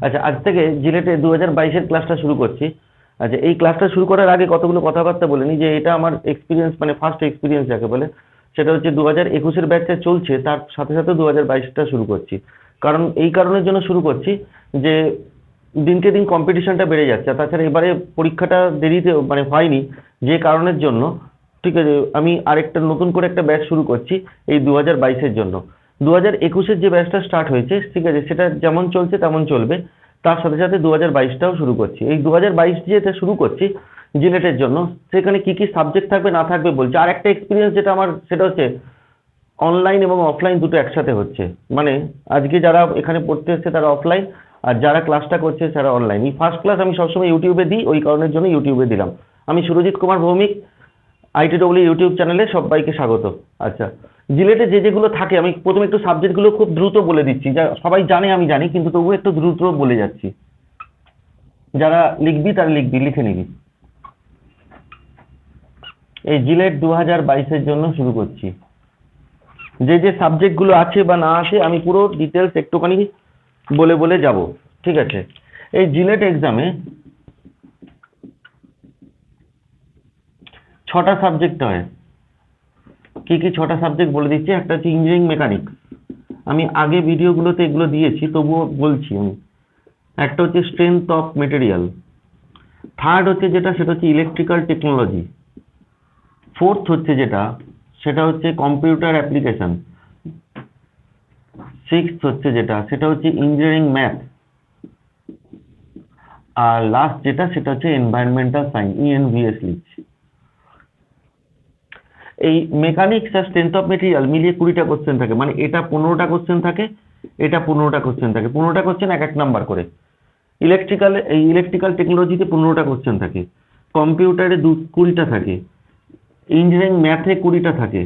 আচ্ছা, আজ থেকে জিলেটে 2022-এর ক্লাসটা শুরু করছি। আচ্ছা, এই ক্লাসটা শুরু করার আগে কতগুলো কথাবার্তা বলে নিই যে এটা আমার এক্সপিরিয়েন্স, মানে ফার্স্ট এক্সপিরিয়েন্স যাকে বলে। সেটা হচ্ছে 2021-এর ব্যাচটা চলছে, তার সাথে সাথে 2022টা শুরু করছি। কারণ এই কারণের জন্য শুরু করছি যে দিনকে দিন কম্পিটিশনটা বেড়ে যাচ্ছে। আর তাছাড়া এবারে পরীক্ষাটা দেরিতে মানে হয়নি, যে কারণের জন্য ঠিক আছে আমি আরেকটা নতুন করে একটা ব্যাচ শুরু করছি এই 2022-এর জন্য। 2021-এর যে ব্যাচটা স্টার্ট হয়েছে ঠিক আছে সেটা যেমন চলছে তেমন চলবে, তার সাথে সাথে 2022টাও শুরু করছি। এই 2022 যেটা শুরু করছি জিলেটের জন্য, সেখানে কি কি সাবজেক্ট থাকবে না থাকবে বলছি। আর একটা এক্সপিরিয়েন্স যেটা আমার, সেটা হচ্ছে অনলাইন এবং অফলাইন দুটো একসাথে হচ্ছে। মানে আজকে যারা এখানে পড়তে এসছে তারা অফলাইন, আর যারা ক্লাসটা করছে তারা অনলাইন। এই ফার্স্ট ক্লাস আমি সবসময় ইউটিউবে দিই, ওই কারণের জন্য ইউটিউবে দিলাম। আমি সুরজিৎ কুমার ভৌমিক, ITW ইউটিউব চ্যানেলে সবাইকে স্বাগত। আচ্ছা, জিলেটে যে যেগুলো থাকে আমি প্রথমে একটু সাবজেক্টগুলো খুব দ্রুত বলে দিচ্ছি, যা সবাই জানে আমি জানি, কিন্তু তবুও একটু দ্রুত বলে যাচ্ছি। যারা লিখবি তারা লিখবি, লিখে নিবি। এই জিলেট 2022-এর জন্য শুরু করছি। যে যে সাবজেক্টগুলো আছে বা না আছে আমি পুরো ডিটেলস একটুখানি বলে বলে যাব, ঠিক আছে? এই জিলেট এক্সামে 6টা সাবজেক্ট হয়। কি কি 6টা সাবজেক্ট বলে দিচ্ছি। একটা হচ্ছে ইঞ্জিনিয়ারিং মেকানিক্স, আমি আগে ভিডিওগুলোতে এগুলো দিয়েছি তবুও বলছি আমি। একটা হচ্ছে স্ট্রেংথ অফ মেটেরিয়াল। থার্ড হচ্ছে যেটা সেটা হচ্ছে ইলেকট্রিক্যাল টেকনোলজি। ফোর্থ হচ্ছে যেটা সেটা হচ্ছে কম্পিউটার অ্যাপ্লিকেশন। সিক্সথ হচ্ছে যেটা সেটা হচ্ছে ইঞ্জিনিয়ারিং ম্যাথ। আর লাস্ট যেটা সেটা হচ্ছে এনভায়রনমেন্টাল সায়েন্স, ENVS লিখছি। এই মেকানিক্স আর স্ট্রেংথ অফ মেটেরিয়াল মিলিয়ে 20টা কোশ্চেন থাকে, মানে এটা 15টা কোশ্চেন থাকে, এটা 15টা কোশ্চেন থাকে। 15টা কোশ্চেন এক এক নাম্বার করে। ইলেকট্রিক্যাল টেকনোলজিতে 15টা কোশ্চেন থাকে, কম্পিউটারে 20টা থাকে, ইঞ্জিনিয়ারিং ম্যাথে 20টা থাকে,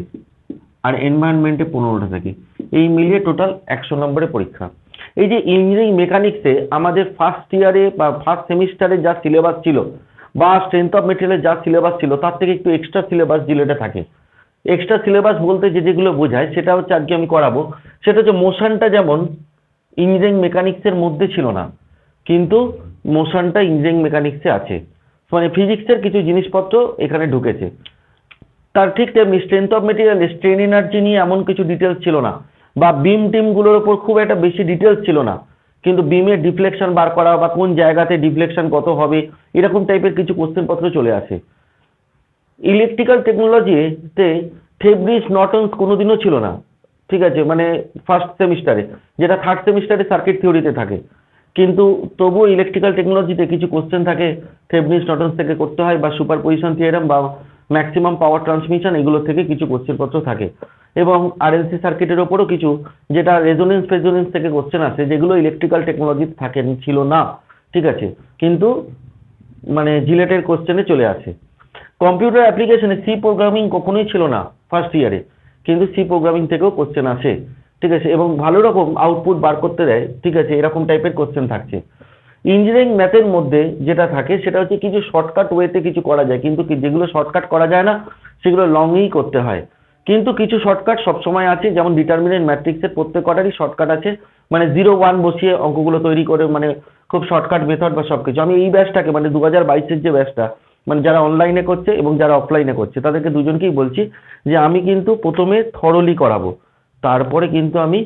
আর এনভায়রনমেন্টে 15টা থাকে। এই মিলিয়ে টোটাল 100 নম্বরের পরীক্ষা। এই যে ইঞ্জিনিয়ারিং মেকানিক্সে আমাদের ফার্স্ট ইয়ারে বা ফার্স্ট সেমিস্টারে যা সিলেবাস ছিল, বা স্ট্রেংথ অফ মেটেরিয়ালের যা সিলেবাস ছিল, তার থেকে একটু এক্সট্রা সিলেবাস জিলেটে থাকে। এক্সট্রা সিলেবাস বলতে যে যেগুলো বোঝায় সেটা হচ্ছে আজকে আমি করাবো। সেটা হচ্ছে মোশনটা যেমন ইঞ্জিনিয়ারিং মেকানিক্সের মধ্যে ছিল না, কিন্তু মোশনটা ইঞ্জিনিয়ারিং মেকানিক্সে আছে। মানে ফিজিক্সের কিছু জিনিসপত্র এখানে ঢুকেছে। তার ঠিক তেমনি স্ট্রেংথ অফ মেটেরিয়ালে স্ট্রেন এনার্জি নিয়ে এমন কিছু ডিটেলস ছিল না, বা বিম টিমগুলোর ওপর খুব একটা বেশি ডিটেলস ছিল না, কিন্তু বিমের ডিফ্লেকশন বার করা বা কোন জায়গাতে ডিফ্লেকশন কত হবে এরকম টাইপের কিছু কোশ্চেন পত্র চলে আসে। ইলেকট্রিক্যাল টেকনোলজিতে থেভনিস নর্টনস কোনোদিনও ছিল না, ঠিক আছে, মানে ফার্স্ট সেমিস্টারে, যেটা থার্ড সেমিস্টারে সার্কিট থিওরিতে থাকে। কিন্তু তবুও ইলেকট্রিক্যাল টেকনোলজিতে কিছু কোশ্চেন থাকে, থেভনিস নর্টনস থেকে করতে হয়, বা সুপারপজিশন থিওরেম বা ম্যাক্সিমাম পাওয়ার ট্রান্সমিশন, এগুলো থেকে কিছু কোশ্চেন পত্র থাকে। এবং RLC সার্কিটের ওপরও কিছু, যেটা রেজোনেন্স ফেজোনেন্স থেকে কোশ্চেন আসে, যেগুলো ইলেকট্রিক্যাল টেকনোলজিতে থাকে ছিল না, ঠিক আছে, কিন্তু মানে জিলেটের কোশ্চেনে চলে আসে। কম্পিউটার অ্যাপ্লিকেশনে সি প্রোগ্রামিং কখনোই ছিল না ফার্স্ট ইয়ারে, কিন্তু সি প্রোগ্রামিং থেকেও কোশ্চেন আসে, ঠিক আছে, এবং ভালো রকম আউটপুট বার করতে দেয়, ঠিক আছে, এরকম টাইপের কোশ্চেন থাকছে। ইঞ্জিনিয়ারিং ম্যাথের মধ্যে যেটা থাকে সেটা হচ্ছে কিছু শর্টকাট ওয়েতে কিছু করা যায়, কিন্তু যেগুলো শর্টকাট করা যায় না সেগুলো লংই করতে হয়। কিন্তু কিছু শর্টকাট সবসময় আছে, যেমন ডিটারমিনেন্ট ম্যাট্রিক্সের প্রত্যেক কটারই শর্টকাট আছে, মানে 0 1 বসিয়ে অঙ্কগুলো তৈরি করে, মানে খুব শর্টকাট মেথড বা সবকিছু। আমি এই ব্যাচটাকে, মানে 2022-এর যে ব্যাচটা, মানে যারা অনলাইনে করছে এবং যারা অফলাইনে করছে তাদেরকে দুজনকেই বলছি যে আমি কিন্তু প্রথমে থরলি করাবো, তারপরে কিন্তু আমি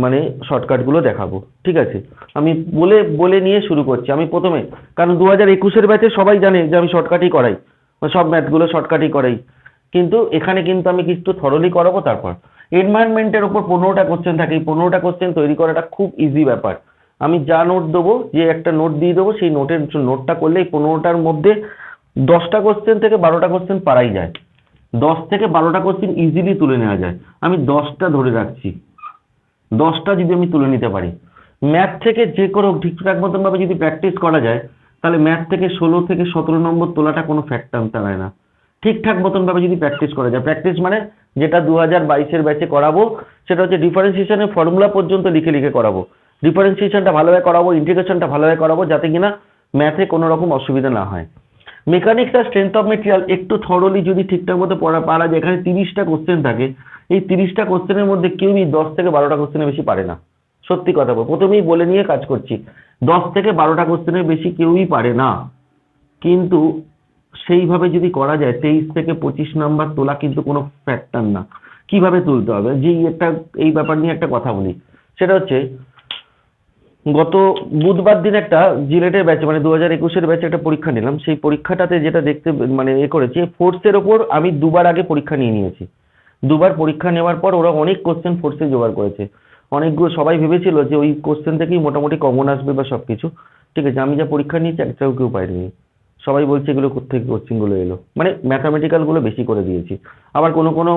মানে শর্টকাটগুলো দেখাবো, ঠিক আছে? আমি বলে বলে নিয়ে শুরু করছি। আমি প্রথমে, কারণ 2021-এর ব্যাচে সবাই জানে যে আমি শর্টকাটই করাই, সব ম্যাথগুলো শর্টকাটই করাই, কিন্তু এখানে কিন্তু আমি কিছু থরলি করাবো। তারপর এনভায়রনমেন্টের উপর 15টা কোশ্চেন থাকে। এই 15টা কোশ্চেন তৈরি করাটা খুব ইজি ব্যাপার। আমি যা নোট দেবো, যে একটা নোট দিয়ে দেবো, সেই নোটটা করলে এই 15টার মধ্যে 10টা কোশ্চেন থেকে 12টা কোশ্চেন পারাই যায়। 10 থেকে 12টা কোশ্চেন ইজিলি তুলে নেওয়া যায়। আমি 10টা ধরে রাখছি, 10টা যদি আমি তুলে নিতে পারি, ম্যাথ থেকে যে কোনো ঠিকঠাক মতন ভাবে যদি প্র্যাকটিস করা যায়, তাহলে ম্যাথ থেকে 16 থেকে 17 নম্বর তোলাটা কোনো ফ্যাক্টর দাঁড়ায় না। ঠিকঠাক মতন ভাবে যদি প্র্যাকটিস করা যায়, প্র্যাকটিস মানে যেটা 2022-এর ব্যাচে করাবো সেটা হচ্ছে ডিফারেন্সিয়েশনের ফর্মুলা পর্যন্ত লিখে লিখে করাবো। ডিফারেন্সিয়েশনটা ভালোভাবে করাবো, ইন্টিগ্রেশনটা ভালোভাবে করাবো, যাতে কিনা ম্যাথে কোনো রকম অসুবিধা না হয়। মেকানিক্স আর স্ট্রেংথ অফ মেটেরিয়াল একটু থরলি যদি ঠিকঠাক মতো পারা যায়, এখানে 30টা কোশ্চেন থাকে। এই 30টা কোশ্চেনের মধ্যে কেউই 10 থেকে 12টা কোশ্চেনের বেশি পারে না, সত্যি কথা বল, প্রথমেই বলে নিয়ে কাজ করছি। 10 থেকে 12টা কোশ্চেনের বেশি কেউই পারে না, কিন্তু সেইভাবে যদি করা যায় 23 থেকে 25 নাম্বার তোলা কিন্তু কোনো ফ্যাক্টর না। কিভাবে তুলতে হবে, এই ব্যাপার নিয়ে একটা কথা বলি। সেটা হচ্ছে, গত বুধবার দিন একটা জিলেটের ব্যাচে, মানে 2021-এর ব্যাচে একটা পরীক্ষা নিলাম। সেই পরীক্ষাটাতে যেটা দেখতে মানে করেছি, ফোর্সের ওপর আমি দুবার আগে পরীক্ষা নিয়েছি। দুবার পরীক্ষা নেওয়ার পর ওরা অনেক কোশ্চেন ফোর্সে জোগাড় করেছে। অনেকগুলো, সবাই ভেবেছিল যে ওই কোশ্চেন থেকেই মোটামুটি কমন আসবে বা সবকিছু। ঠিক আছে, আমি যা পরীক্ষা নিয়েছি একটাও কেউ পাইনি। সবাই বলছে এগুলো কোত্থেকে কোশ্চেন গুলো এলো, মানে ম্যাথামেটিক্যাল গুলো বেশি করে দিয়েছি। আবার কোনো কোনো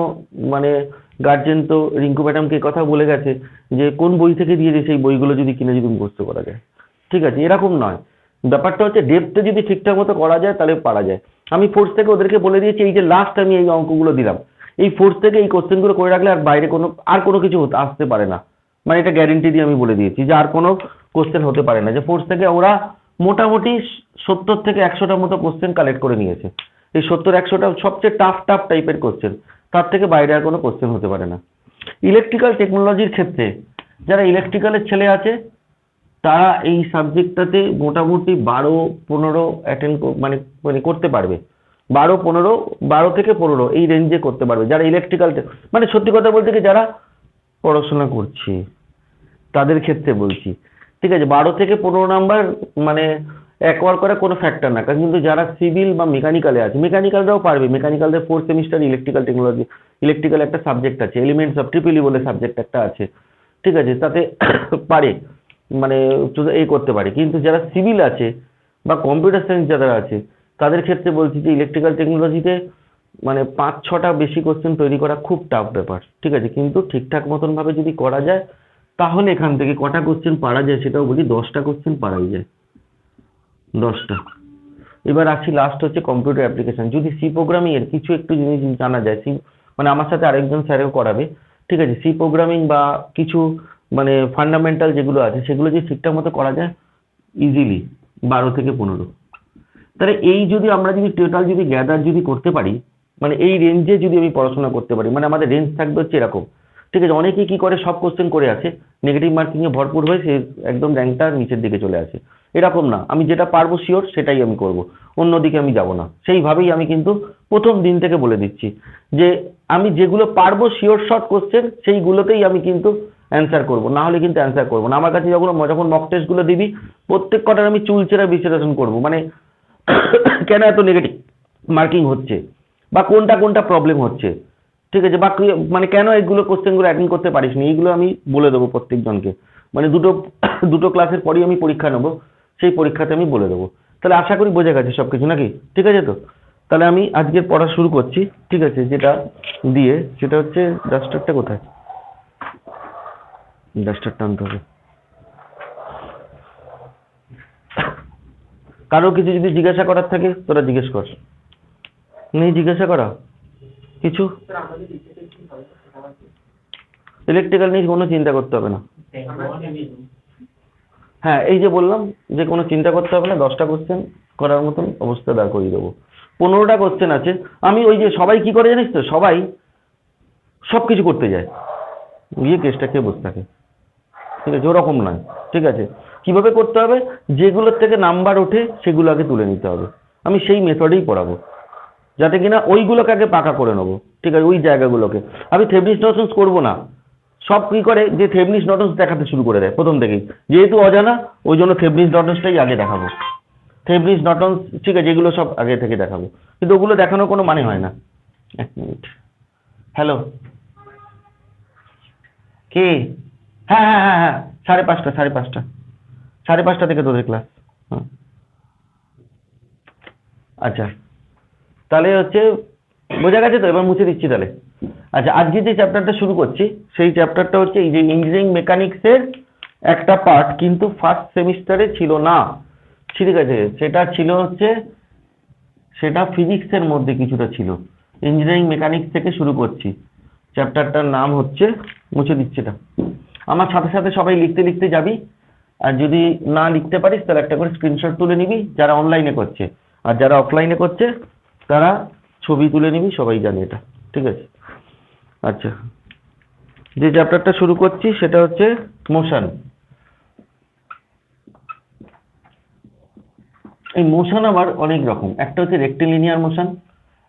মানে গার্জেন তো রিঙ্কু ম্যাডামকে কথা বলে গেছে যে কোন বই থেকে দিয়েছে, সেই বইগুলো যদি কিনে যদি মুখস্থ করা যায়। ঠিক আছে, এরকম নয়, ব্যাপারটা হচ্ছে ডেপথে যদি ঠিকঠাক মতো করা যায় তাহলে পারা যায়। আমি ফোর্স থেকে ওদেরকে বলে দিয়েছি, এই যে লাস্ট আমি এই অঙ্কগুলো দিলাম, এই ফোর্স থেকে এই কোশ্চেনগুলো করে রাখলে আর বাইরে কোনো কিছু আসতে পারে না। মানে এটা গ্যারেন্টি দিয়ে আমি বলে দিয়েছি যে আর কোনো কোশ্চেন হতে পারে না। যে ফোর্স থেকে ওরা মোটামুটি 70 থেকে 100টার মতো কোশ্চেন কালেক্ট করে নিয়েছে। এই 70-100টা সবচেয়ে টাফ টাফ টাইপের কোশ্চেন, তার থেকে বাইরে আর কোনো কোশ্চেন হতে পারে না। ইলেকট্রিক্যাল টেকনোলজির ক্ষেত্রে যারা ইলেকট্রিক্যালের ছেলে আছে, তারা এই সাবজেক্টটাতে মোটামুটি 12-15 অ্যাটেন্ড মানে মানে করতে পারবে। 12 থেকে 15 এই রেঞ্জে করতে পারবে যারা ইলেকট্রিক্যাল, মানে সত্যি কথা বলতে কি যারা পড়াশোনা করছে তাদের ক্ষেত্রে বলছি। ঠিক আছে, 12 থেকে 15 নাম্বার মানে অ্যাকোয়ার করা কোনো ফ্যাক্টর না। কারণ কিন্তু যারা সিভিল বা মেকানিক্যালে আছে, মেকানিক্যালরাও পারবে। মেকানিক্যালদের 4 সেমিস্টার ইলেকট্রিক্যাল টেকনোলজি, ইলেকট্রিক্যাল একটা সাবজেক্ট আছে, এলিমেন্টস অফ ট্রিপলি বলে সাবজেক্ট একটা আছে। ঠিক আছে, তাতে পারে, মানে করতে পারে। কিন্তু যারা সিভিল আছে বা কম্পিউটার সায়েন্স যারা আছে, তাদের ক্ষেত্রে বলছি যে ইলেকট্রিক্যাল টেকনোলজিতে মানে 5-6টা বেশি কোশ্চেন তৈরি করা খুব টাফ ব্যাপার। ঠিক আছে, কিন্তু ঠিকঠাক মতন ভাবে যদি করা যায় তাহলে এখান থেকে কটা কোশ্চেন পারা যায় সেটাও বলি, 10টা কোশ্চেন পারাই যায়, 10টা। এবার আসি লাস্ট হচ্ছে কম্পিউটার অ্যাপ্লিকেশন। যদি সি প্রোগ্রামিং এর কিছু একটু জিনিস জানা যায়, মানে আমার সাথে আরেকজন স্যারেও করাবে। ঠিক আছে, সি প্রোগ্রামিং বা কিছু মানে ফান্ডামেন্টাল যেগুলো আছে সেগুলো যদি ঠিকঠাক মতো করা যায় ইজিলি 12 থেকে 15। তাহলে এই যদি আমরা যদি টোটাল যদি গ্যাদার যদি করতে পারি, মানে এই রেঞ্জে যদি আমি পড়াশোনা করতে পারি, মানে আমাদের রেঞ্জ থাকবে হচ্ছে এরকম। ঠিক আছে, অনেকেই কি করে সব কোশ্চেন করে আসে, নেগেটিভ মার্কিং এ ভরপুর হয়ে সে একদম র্যাঙ্কটা নিচের দিকে চলে আসে। এরকম না, আমি যেটা পারবো শিওর সেটাই আমি করব, অন্যদিকে আমি যাব না। সেইভাবেই আমি কিন্তু প্রথম দিন থেকে বলে দিচ্ছি যে আমি যেগুলো পারবো শিওর শর্ট কোশ্চেন সেইগুলোতেই আমি কিন্তু অ্যান্সার করব, না হলে কিন্তু অ্যান্সার করবো না। আমার কাছে যখন মক টেস্ট গুলো দিবি প্রত্যেক কটার আমি চুলচেরা বিশ্লেষণ করব, মানে কেন এত নেগেটিভ মার্কিং হচ্ছে বা কোনটা কোনটা প্রবলেম হচ্ছে। ঠিক আছে, বা মানে কেন এইগুলো কোশ্চেনগুলো অ্যাটেন্ড করতে পারিস নি, এইগুলো আমি বলে দেবো প্রত্যেকজনকে। মানে দুটো দুটো ক্লাসের পরই আমি পরীক্ষা নেবো, সেই পরীক্ষাতে আমি বলে দেবো। তাহলে আশা করি বোঝা গেছে সবকিছু নাকি? ঠিক আছে তো, তাহলে আমি আজকের পড়া শুরু করছি। ঠিক আছে, যেটা দিয়ে সেটা হচ্ছে ডাস্টারটা কোথায়, ডাস্টারটা আনতে হবে। কারো কিছু যদি জিজ্ঞাসা করার থাকে তোরা জিজ্ঞেস কর। নেই জিজ্ঞাসা করা কিছু? ইলেকট্রিক্যাল নিয়ে কোনো চিন্তা করতে হবে না। হ্যাঁ, এই যে বললাম যে কোনো চিন্তা করতে হবে না, 10টা কোশ্চেন করার মতন অবস্থা দাঁড় করিয়ে দেবো। 15টা কোশ্চেন আছে। আমি ওই যে সবাই কি করে জানিস তো, সবাই সবকিছু করতে যায়, গিয়ে কেসটা খেয়ে বসে থাকে। ঠিক আছে, ওরকম নয়। ঠিক আছে, কিভাবে করতে হবে, যেগুলোর থেকে নাম্বার ওঠে সেগুলো আগে তুলে নিতে হবে। আমি সেই মেথডেই পড়াবো, যাতে কিনা ওইগুলোকে আগে পাকা করে নেবো। ঠিক আছে, ওই জায়গাগুলোকে আমি থেভনিস নর্টনস করবো না। সব কি করে যে থেভনিস নর্টনস দেখাতে শুরু করে দেয় প্রথম থেকেই, যেহেতু অজানা ওই জন্য থেভনিস নর্টনসটাই আগে দেখাবো। থেভনিস নর্টনস ঠিক আছে, এগুলো সব আগে থেকে দেখাবো, কিন্তু ওগুলো দেখানোর কোনো মানে হয় না। 1 মিনিট। হ্যালো, কে? হ্যাঁ হ্যাঁ হ্যাঁ হ্যাঁ, 5:30, 5:30, 5:30 থেকে তোদের ক্লাস। হ্যাঁ, আচ্ছা, তাহলে হচ্ছে বোঝা গেছে তো, এবার মুছে দিচ্ছি তাহলে। আচ্ছা, আজকে যে চ্যাপ্টারটা শুরু করছি সেই চ্যাপ্টারটা হচ্ছে এই যে ইঞ্জিনিয়ারিং মেকানিক্সের একটা পার্ট, কিন্তু ফার্স্ট সেমিস্টারে ছিল না। ঠিক আছে, সেটা ছিল হচ্ছে, সেটা ফিজিক্সের মধ্যে কিছুটা ছিল। ইঞ্জিনিয়ারিং মেকানিক্স থেকে শুরু করছি। চ্যাপ্টারটার নাম হচ্ছে, মুছে দিচ্ছি এটা। আমার সাথে সাথে সবাই লিখতে লিখতে যাবি, আর যদি না লিখতে পারিস তাহলে একটা করে স্ক্রিনশট তুলে নিবি, যারা অনলাইনে করছে। আর যারা অফলাইনে করছে তারা ছবি তুলে নিবি, সবাই জানে এটা। ঠিক আছে, আচ্ছা, যে চ্যাপ্টারটা শুরু করছি সেটা হচ্ছে মোশন। এই মোশন আবার অনেক রকম, একটা হচ্ছে রেক্টিলিনিয়ার মোশন,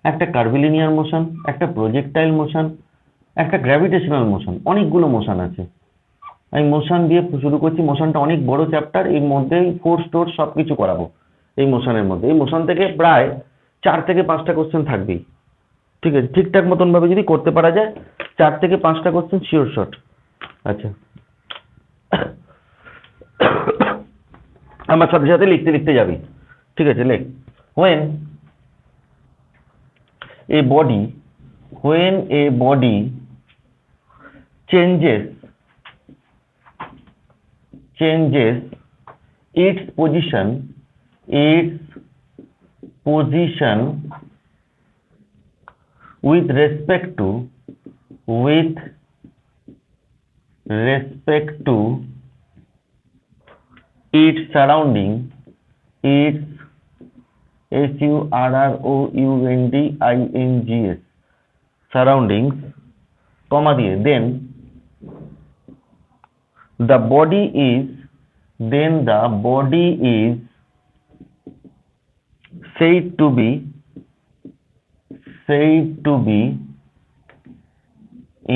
একটা কার্ভিলিনিয়ার মোশন, একটা প্রজেক্টাইল মোশন, একটা গ্র্যাভিটেশনাল মোশন, অনেকগুলো মোশন আছে। আমি মোশন দিয়ে শুরু করছি। মোশনটা অনেক বড় চ্যাপ্টার, এর মধ্যেই ফোর্স টোর্স সবকিছু করাবো এই মোশনের মধ্যে। এই মোশন থেকে প্রায় 4 থেকে 5টা কোশ্চেন থাকবেই, ঠিক আছে? ঠিকঠাক মতন ভাবে যদি করতে পারা যায় 4 থেকে 5টা কোশ্চেন শিওর শট। আচ্ছা, আমার সাথে সাথে লিখতে লিখতে যাবি, ঠিক আছে? লেখ, when a body when a body changes its position with respect to its surrounding, its surroundings, surroundings, comma দিয়ে, then the body is said to be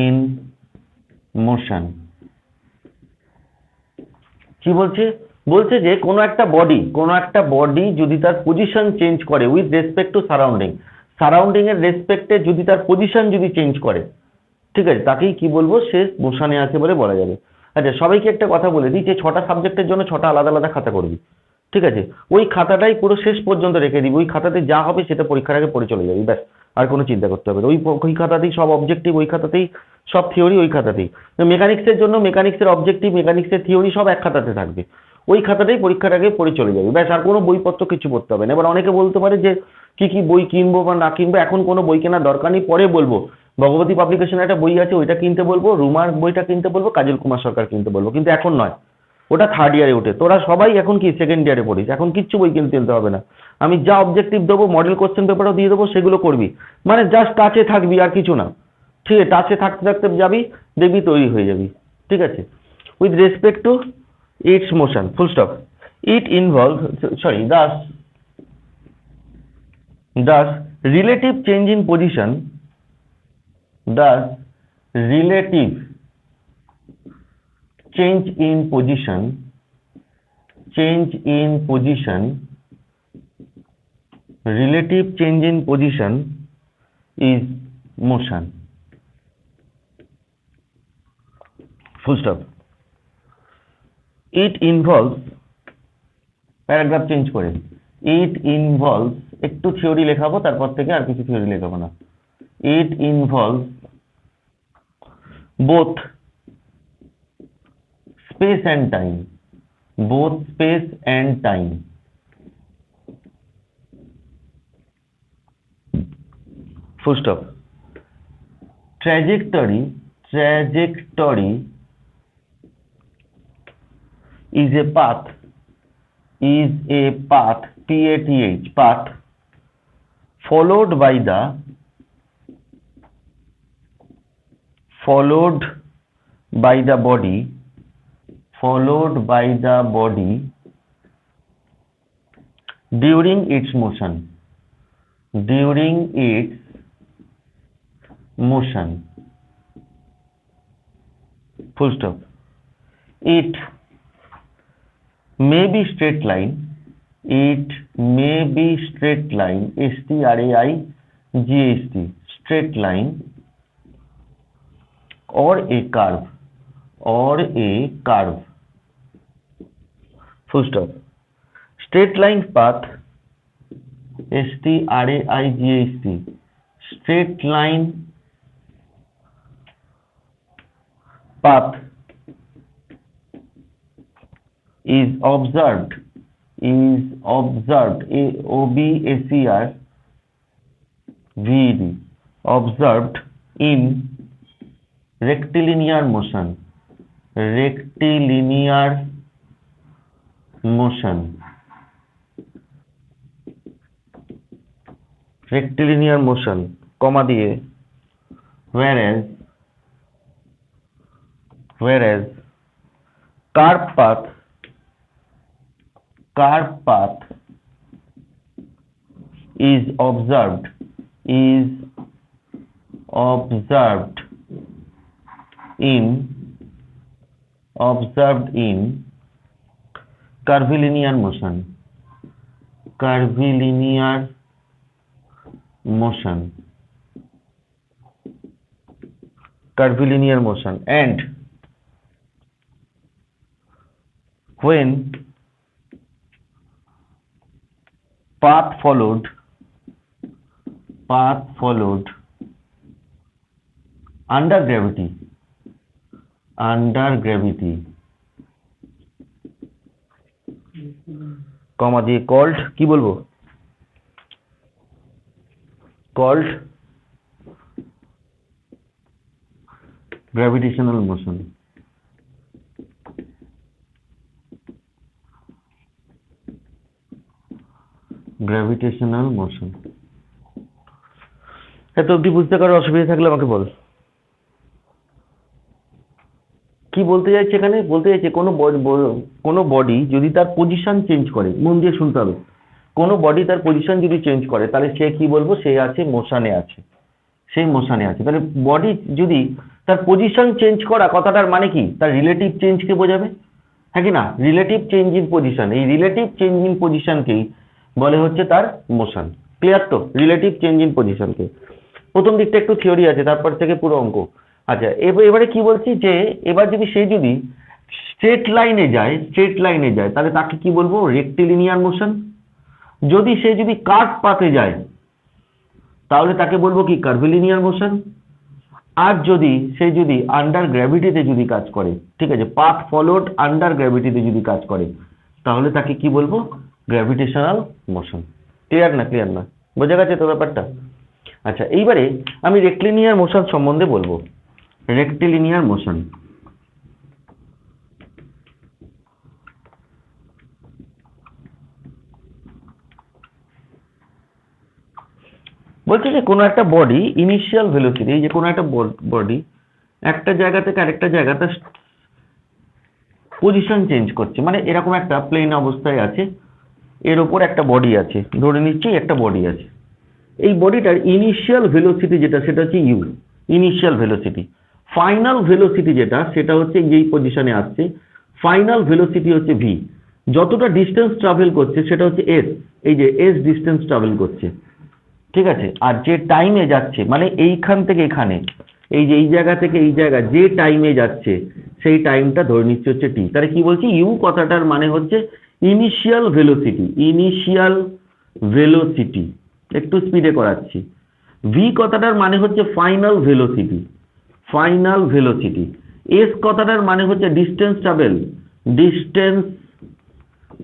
in motion. কি বলছে? বলছে যে কোনো একটা বডি যদি তার পজিশন চেঞ্জ করে উইথ রেসপেক্ট টু সারাউন্ডিং এর রেসপেক্টে যদি তার পজিশন যদি চেঞ্জ করে, ঠিক আছে, তাকেই কি বলবো? সে মোশনে আছে বলে বলা যাবে। আচ্ছা, সবাইকে একটা কথা বলে দিই যে 6টা সাবজেক্টের জন্য 6টা আলাদা আলাদা খাতা করবি, ঠিক আছে? ওই খাতাটাই পুরো শেষ পর্যন্ত রেখে দিবি। ওই খাতাতে যা হবে সেটা পরীক্ষার আগে পড়ে চলে যাবি, ব্যাস। আর কোনো চিন্তা করতে হবে না। ওই খাতাতেই সব অবজেক্টিভ, ওই খাতাতেই সব থিওরি, ওই খাতাতেই। মেকানিক্সের জন্য মেকানিক্সের অবজেক্টিভ, মেকানিক্সের থিওরি সব এক খাতাতে থাকবে। ওই খাতাটাই পরীক্ষার আগে পড়ে চলে যাবে, ব্যাস। আর কোনো বইপত্র কিছু পড়তে হবে না। এবার অনেকে বলতে পারে যে কি কি বই কিনবো বা না কিনবো। এখন কোনো বই কেনার দরকার নেই, পরে বলবো। ভগবতী পাবলিকেশনের একটা বই আছে, ওইটা কিনতে বলবো। রুমার বইটা কিনতে বলবো, কাজল কুমার সরকার কিনতে বলবো, কিন্তু এখন নয়। ওটা 3rd ইয়ারে ওঠে। তোরা সবাই এখন কি 2nd ইয়ারে পড়িস, এখন কিচ্ছু বই কিনতে হবে না। আমি যা অবজেক্টিভ দেবো, মডেল কোশ্চেন পেপারও দিয়ে দেবো, সেগুলো করবি। মানে জাস্ট টাচে থাকবি, আর কিছু না, ঠিক আছে? টাচে থাকতে থাকতে যাবি, দেখবি তৈরি হয়ে যাবি, ঠিক আছে? With respect to its motion, full stop. It involve sorry thus relative change in position thus relative change in position relative change in position is motion, full stop. It involves, paragraph change করে, it involves, একটু theory লেখাবো, তারপর থেকে আর কিছু theory লেখাবো না। it involves both space and time, full stop. Trajectory is a path, path followed by the body during its motion, full stop. It may be straight line, STRAIGHT, straight line, or a curve, full stop. Straight line path, STRAIGHT, straight line path is observed, observed in rectilinear motion, comma দিয়ে, whereas curve path is observed in curvilinear motion and when path followed under gravity কমা দিয়ে called কি বলবো called gravitational motion এত অব্দি বুঝতে কারো অসুবিধা থাকলে আমাকে বল কি বলতে চাইছে এখানে বলতে চাইছে কোনো বডি যদি তার পজিশন চেঞ্জ করে মন দিয়ে শুনতে হবে কোনো বডি তার পজিশন যদি চেঞ্জ করে তাহলে সে কি বলবো সে আছে মোশনে আছে সেই মোশনে আছে তাহলে বডি যদি তার পজিশন চেঞ্জ করা কথাটার মানে কি তার রিলেটিভ চেঞ্জকে বোঝাবে হ্যাঁ কি না রিলেটিভ চেঞ্জ ইন পজিশন এই রিলেটিভ চেঞ্জ ইন পজিশনকেই বলে হচ্ছে তার মোশন ক্লিয়ার তো রিলেটিভ চেঞ্জ ইন পজিশনকে প্রথম দিকটা একটু থিওরি আছে তারপর থেকে পুরো অঙ্ক আচ্ছা এবারে কি বলছি যে এবার যদি সে যদি স্ট্রেট লাইনে যায় তাহলে তাকে কি বলবো রেক্টিলিনিয়ার মোশন যদি সে যদি কার্ভ পাথে যায় তাহলে তাকে বলবো কি কার্ভিলিনিয়ার মোশন আর সে যদি আন্ডার গ্র্যাভিটিতে যদি কাজ করে ঠিক আছে পাথ ফলোড আন্ডার গ্র্যাভিটিতে যদি কাজ করে তাহলে তাকে কি বলবো গ্র্যাভিটেশনাল মোশন ক্লিয়ার না বোঝা গেছে তো ব্যাপারটা আচ্ছা এইবারে আমি রেক্টিলিনিয়ার মোশন সম্বন্ধে বলবো রেক্টিলিনিয়ার মোশন বলছে যে কোনো একটা বডি ইনিশিয়াল ভেলোসিটি এই যে কোনো একটা বডি একটা জায়গা থেকে আরেকটা জায়গাতে পজিশন চেঞ্জ করছে মানে এরকম একটা প্লেন অবস্থায় আছে এর উপর একটা বডি আছে ধরে নিচ্ছি একটা বডি আছে এই বডিটার ইনিশিয়াল ভেলোসিটি যেটা সেটা হচ্ছে u initial velocity final velocity যেটা সেটা হচ্ছে এই পজিশনে আসছে ফাইনাল ভেলোসিটি হচ্ছে ভি যতটা ডিস্টেন্স ট্রাভেল করছে সেটা হচ্ছে এস এই যে এস ডিস্টেন্স ট্রাভেল করছে ঠিক আছে আর যে টাইমে যাচ্ছে মানে এইখান থেকে এখানে এই যে এই জায়গা থেকে এই জায়গা যে টাইমে যাচ্ছে সেই টাইমটা ধরে নিচ্ছে হচ্ছে টি তাহলে কি বলছি ইউ কথাটার মানে হচ্ছে ইনিশিয়াল ভেলোসিটি একটু স্পিডে করাচ্ছি ভি কথাটার মানে হচ্ছে ফাইনাল ভেলোসিটি এস কথাটার মানে হচ্ছে ডিস্টেন্স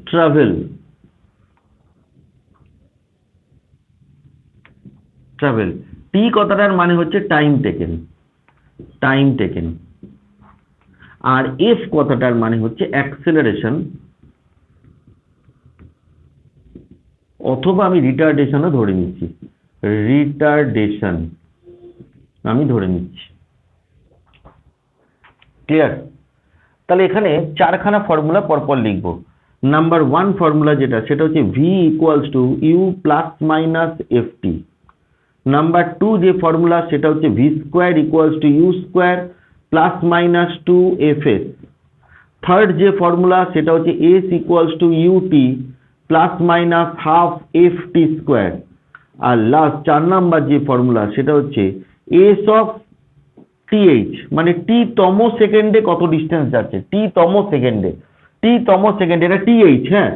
ট্রাভেল টি কথাটার মানে হচ্ছে টাইম টেকেন আর এফ কথাটার মানে হচ্ছে অ্যাক্সেলারেশন অথবা আমি রিটার্ডেশনও ধরে নিচ্ছি ক্লিয়ার তাহলে এখানে চারখানা ফর্মুলা পরপর লিখবো নাম্বার 1 ফর্মুলা যেটা সেটা হচ্ছে v equals to u plus minus f t number 2 যে ফর্মুলা সেটা হচ্ছে v square equals to u square plus minus 2fs third যে ফর্মুলা সেটা হচ্ছে s equals to u t plus minus half f t square আর last 4 number যে formula সেটা হচ্ছে এস অফ টিএইচ মানে টি তম সেকেন্ডে কত ডিস্টেন্স যাচ্ছে টি তম সেকেন্ডে এটা টিএইচ হ্যাঁ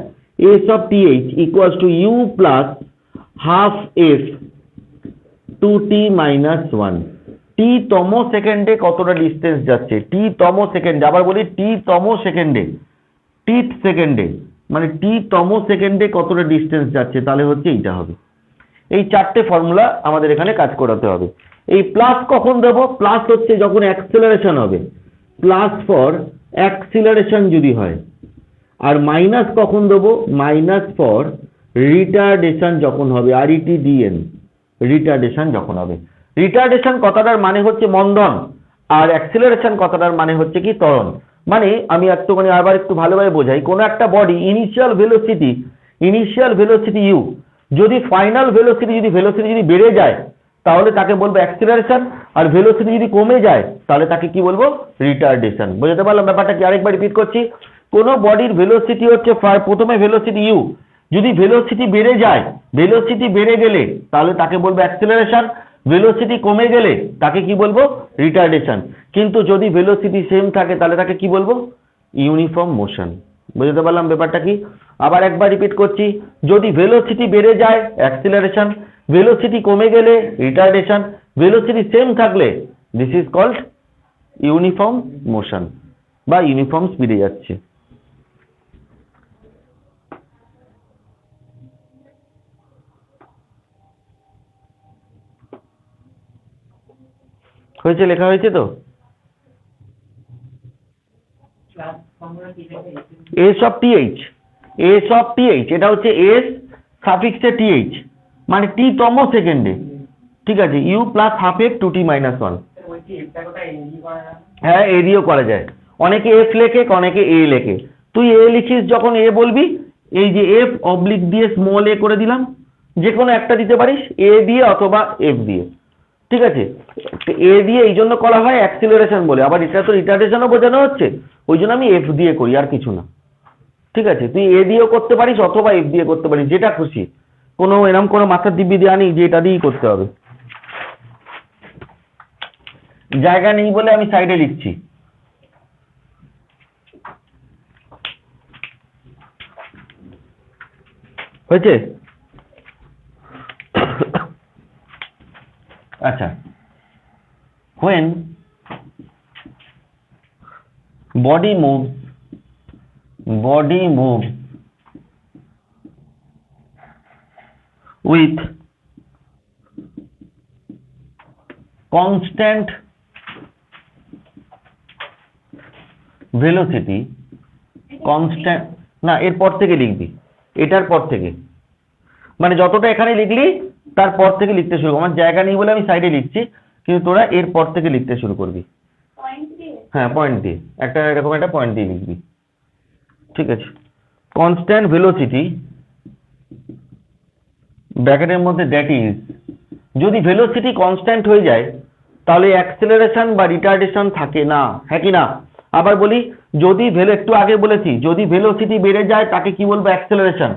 s of TH equals to u plus half f 2t minus 1 t তম সেকেন্ডে কতটা ডিস্টেন্স যাচ্ছে টি তম সেকেন্ডে আবার বলি টি তম সেকেন্ডে মানে টি তম সেকেন্ডে কতটা ডিস্টেন্স যাচ্ছে তাহলে হচ্ছে এইটা হবে এই চারটে ফর্মুলা আমাদের এখানে কাজ করাতে হবে এই প্লাস কখন দেব প্লাস হচ্ছে যখন অ্যাক্সেলারেশন হবে প্লাস ফর অ্যাক্সিলারেশন যদি হয় আর মাইনাস কখন দেব মাইনাস ফর রিটার্ডেশন যখন হবে RETDN রিটার্ডেশন যখন হবে রিটার্ডেশন কথাটার মানে হচ্ছে মন্দন আর অ্যাক্সিলারেশন কথাটার মানে হচ্ছে কি ত্বরণ মানে আমি একটুখানি আবার একটু ভালোভাবে বোঝাই কোনো একটা বডি ইনিশিয়াল ভেলোসিটি ইউ যদি ফাইনাল ভেলোসিটি যদি বেড়ে যায় তাহলে তাকে বলবো অ্যাক্সিলারেশন, আর ভেলোসিটি যদি কমে যায় তাহলে তাকে কি বলবো, রিটার্ডেশন। বুঝতে পারলাম ব্যাপারটা কি? আরেকবার রিপিট করছি, কোন বডির ভেলোসিটি হচ্ছে প্রথমে ভেলোসিটি ইউ, যদি ভেলোসিটি বেড়ে যায়, ভেলোসিটি বেড়ে গেলে তাহলে তাকে বলবো অ্যাক্সিলারেশন, ভেলোসিটি কমে গেলে তাকে কি বলবো, রিটার্ডেশন। কিন্তু যদি ভেলোসিটি সেম থাকে তাহলে তাকে কি বলবো, ইউনিফর্ম মোশন। বুঝতে পারলাম ব্যাপারটা কি? আবার একবার রিপিট করছি, যদি ভেলোসিটি বেড়ে যায় অ্যাক্সিলারেশন, ভেলোসিটি কমে গেলে রিটার্ডেশন, ভেলোসিটি সেম থাকলে this is called uniform motion বা ইউনিফর্ম স্পিডে যাচ্ছে। হয়েছে, লেখা হয়েছে তো? S of TH, s of TH, এটা হচ্ছে এস সাফিক্সে টিএইচ, মানে টি তম সেকেন্ডে, ঠিক আছে, u plus half f two t minus one. হ্যাঁ, এ দিয়েও করা যায়, অনেকে এফ লেখে, অনেকে এ লেখে। তুই এ লিখিস যখন এ বলবি, এই যে এফ অবলিক দিয়ে স্মল এ করে দিলাম, যে কোনো একটা দিতে পারিস, এ দিয়ে অথবা এফ দিয়ে, ঠিক আছে। এ দিয়ে এই জন্য করা হয় অ্যাক্সিলারেশন বলে, আবার এটা তো রিটার্ডেশনও বোঝানো হচ্ছে, ওই জন্য আমি এফ দিয়ে করি, আর কিছু না, ঠিক আছে। তুই এ দিয়েও করতে পারিস অথবা এফ দিয়ে করতে পারিস, যেটা খুশি, কোনো এরকম কোনো মাথার দিব্যি দেওয়া নেই যে এটা দিয়েই করতে হবে। জায়গা নেই বলে আমি সাইডে লিখছি। হয়েছে? আচ্ছা, when body moves with constant velocity, constant না, এরপর থেকে লিখবি, এটার পর থেকে, মানে যতটা এখানে লিখলি তারপর থেকে লিখতে শুরু। আমার জায়গা নেই বলে আমি সাইডে লিখছি, কিন্তু তোরা এরপর থেকে লিখতে শুরু করবি। হ্যাঁ, পয়েন্ট দিয়ে, একটা এরকম একটা পয়েন্ট দিয়ে লিখবি, ঠিক আছে। কনস্ট্যান্ট ভেলোসিটি ব্র্যাকেটের মধ্যে দ্যাট ইজ, যদি ভেলোসিটি কনস্ট্যান্ট হয়ে যায় তাহলে অ্যাক্সেলারেশন বা রিটার্ডেশন থাকে না, হ্যাঁ কি না? আবার বলি, যদি একটু আগে বলেছি, যদি ভেলোসিটি বেড়ে যায় তাকে কি বলবো, অ্যাক্সেলারেশন,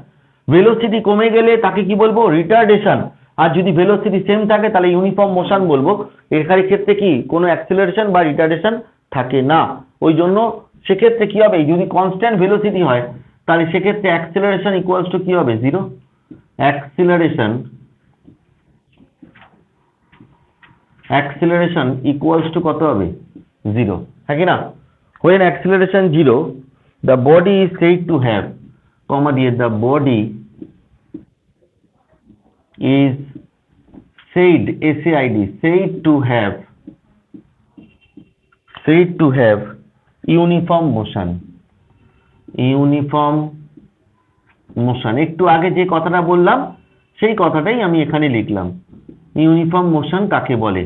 ভেলোসিটি কমে গেলে তাকে কি বলবো, রিটার্ডেশন, আর যদি ভেলোসিটি সেম থাকে তাহলে ইউনিফর্ম মোশন বলবো। এখানে ক্ষেত্রে কি কোনো অ্যাক্সেলারেশন বা রিটার্ডেশন থাকে না, ওই জন্য সেক্ষেত্রে কি হবে, যদি কনস্ট্যান্ট ভেলোসিটি হয় তাহলে সেক্ষেত্রে অ্যাক্সেলারেশন ইকুয়ালস টু কি হবে, জিরো। অ্যাক্সিলারেশন ইকুয়ালস টু কত হবে, জিরো, হ্যাঁ কি না? when acceleration 0 the body is said to have, comma দিয়ে, the body is said, said to have uniform motion, একটু আগে যে কথাটা বললাম সেই কথাটাই আমি এখানে লিখলাম, ইউনিফর্ম মোশন কাকে বলে।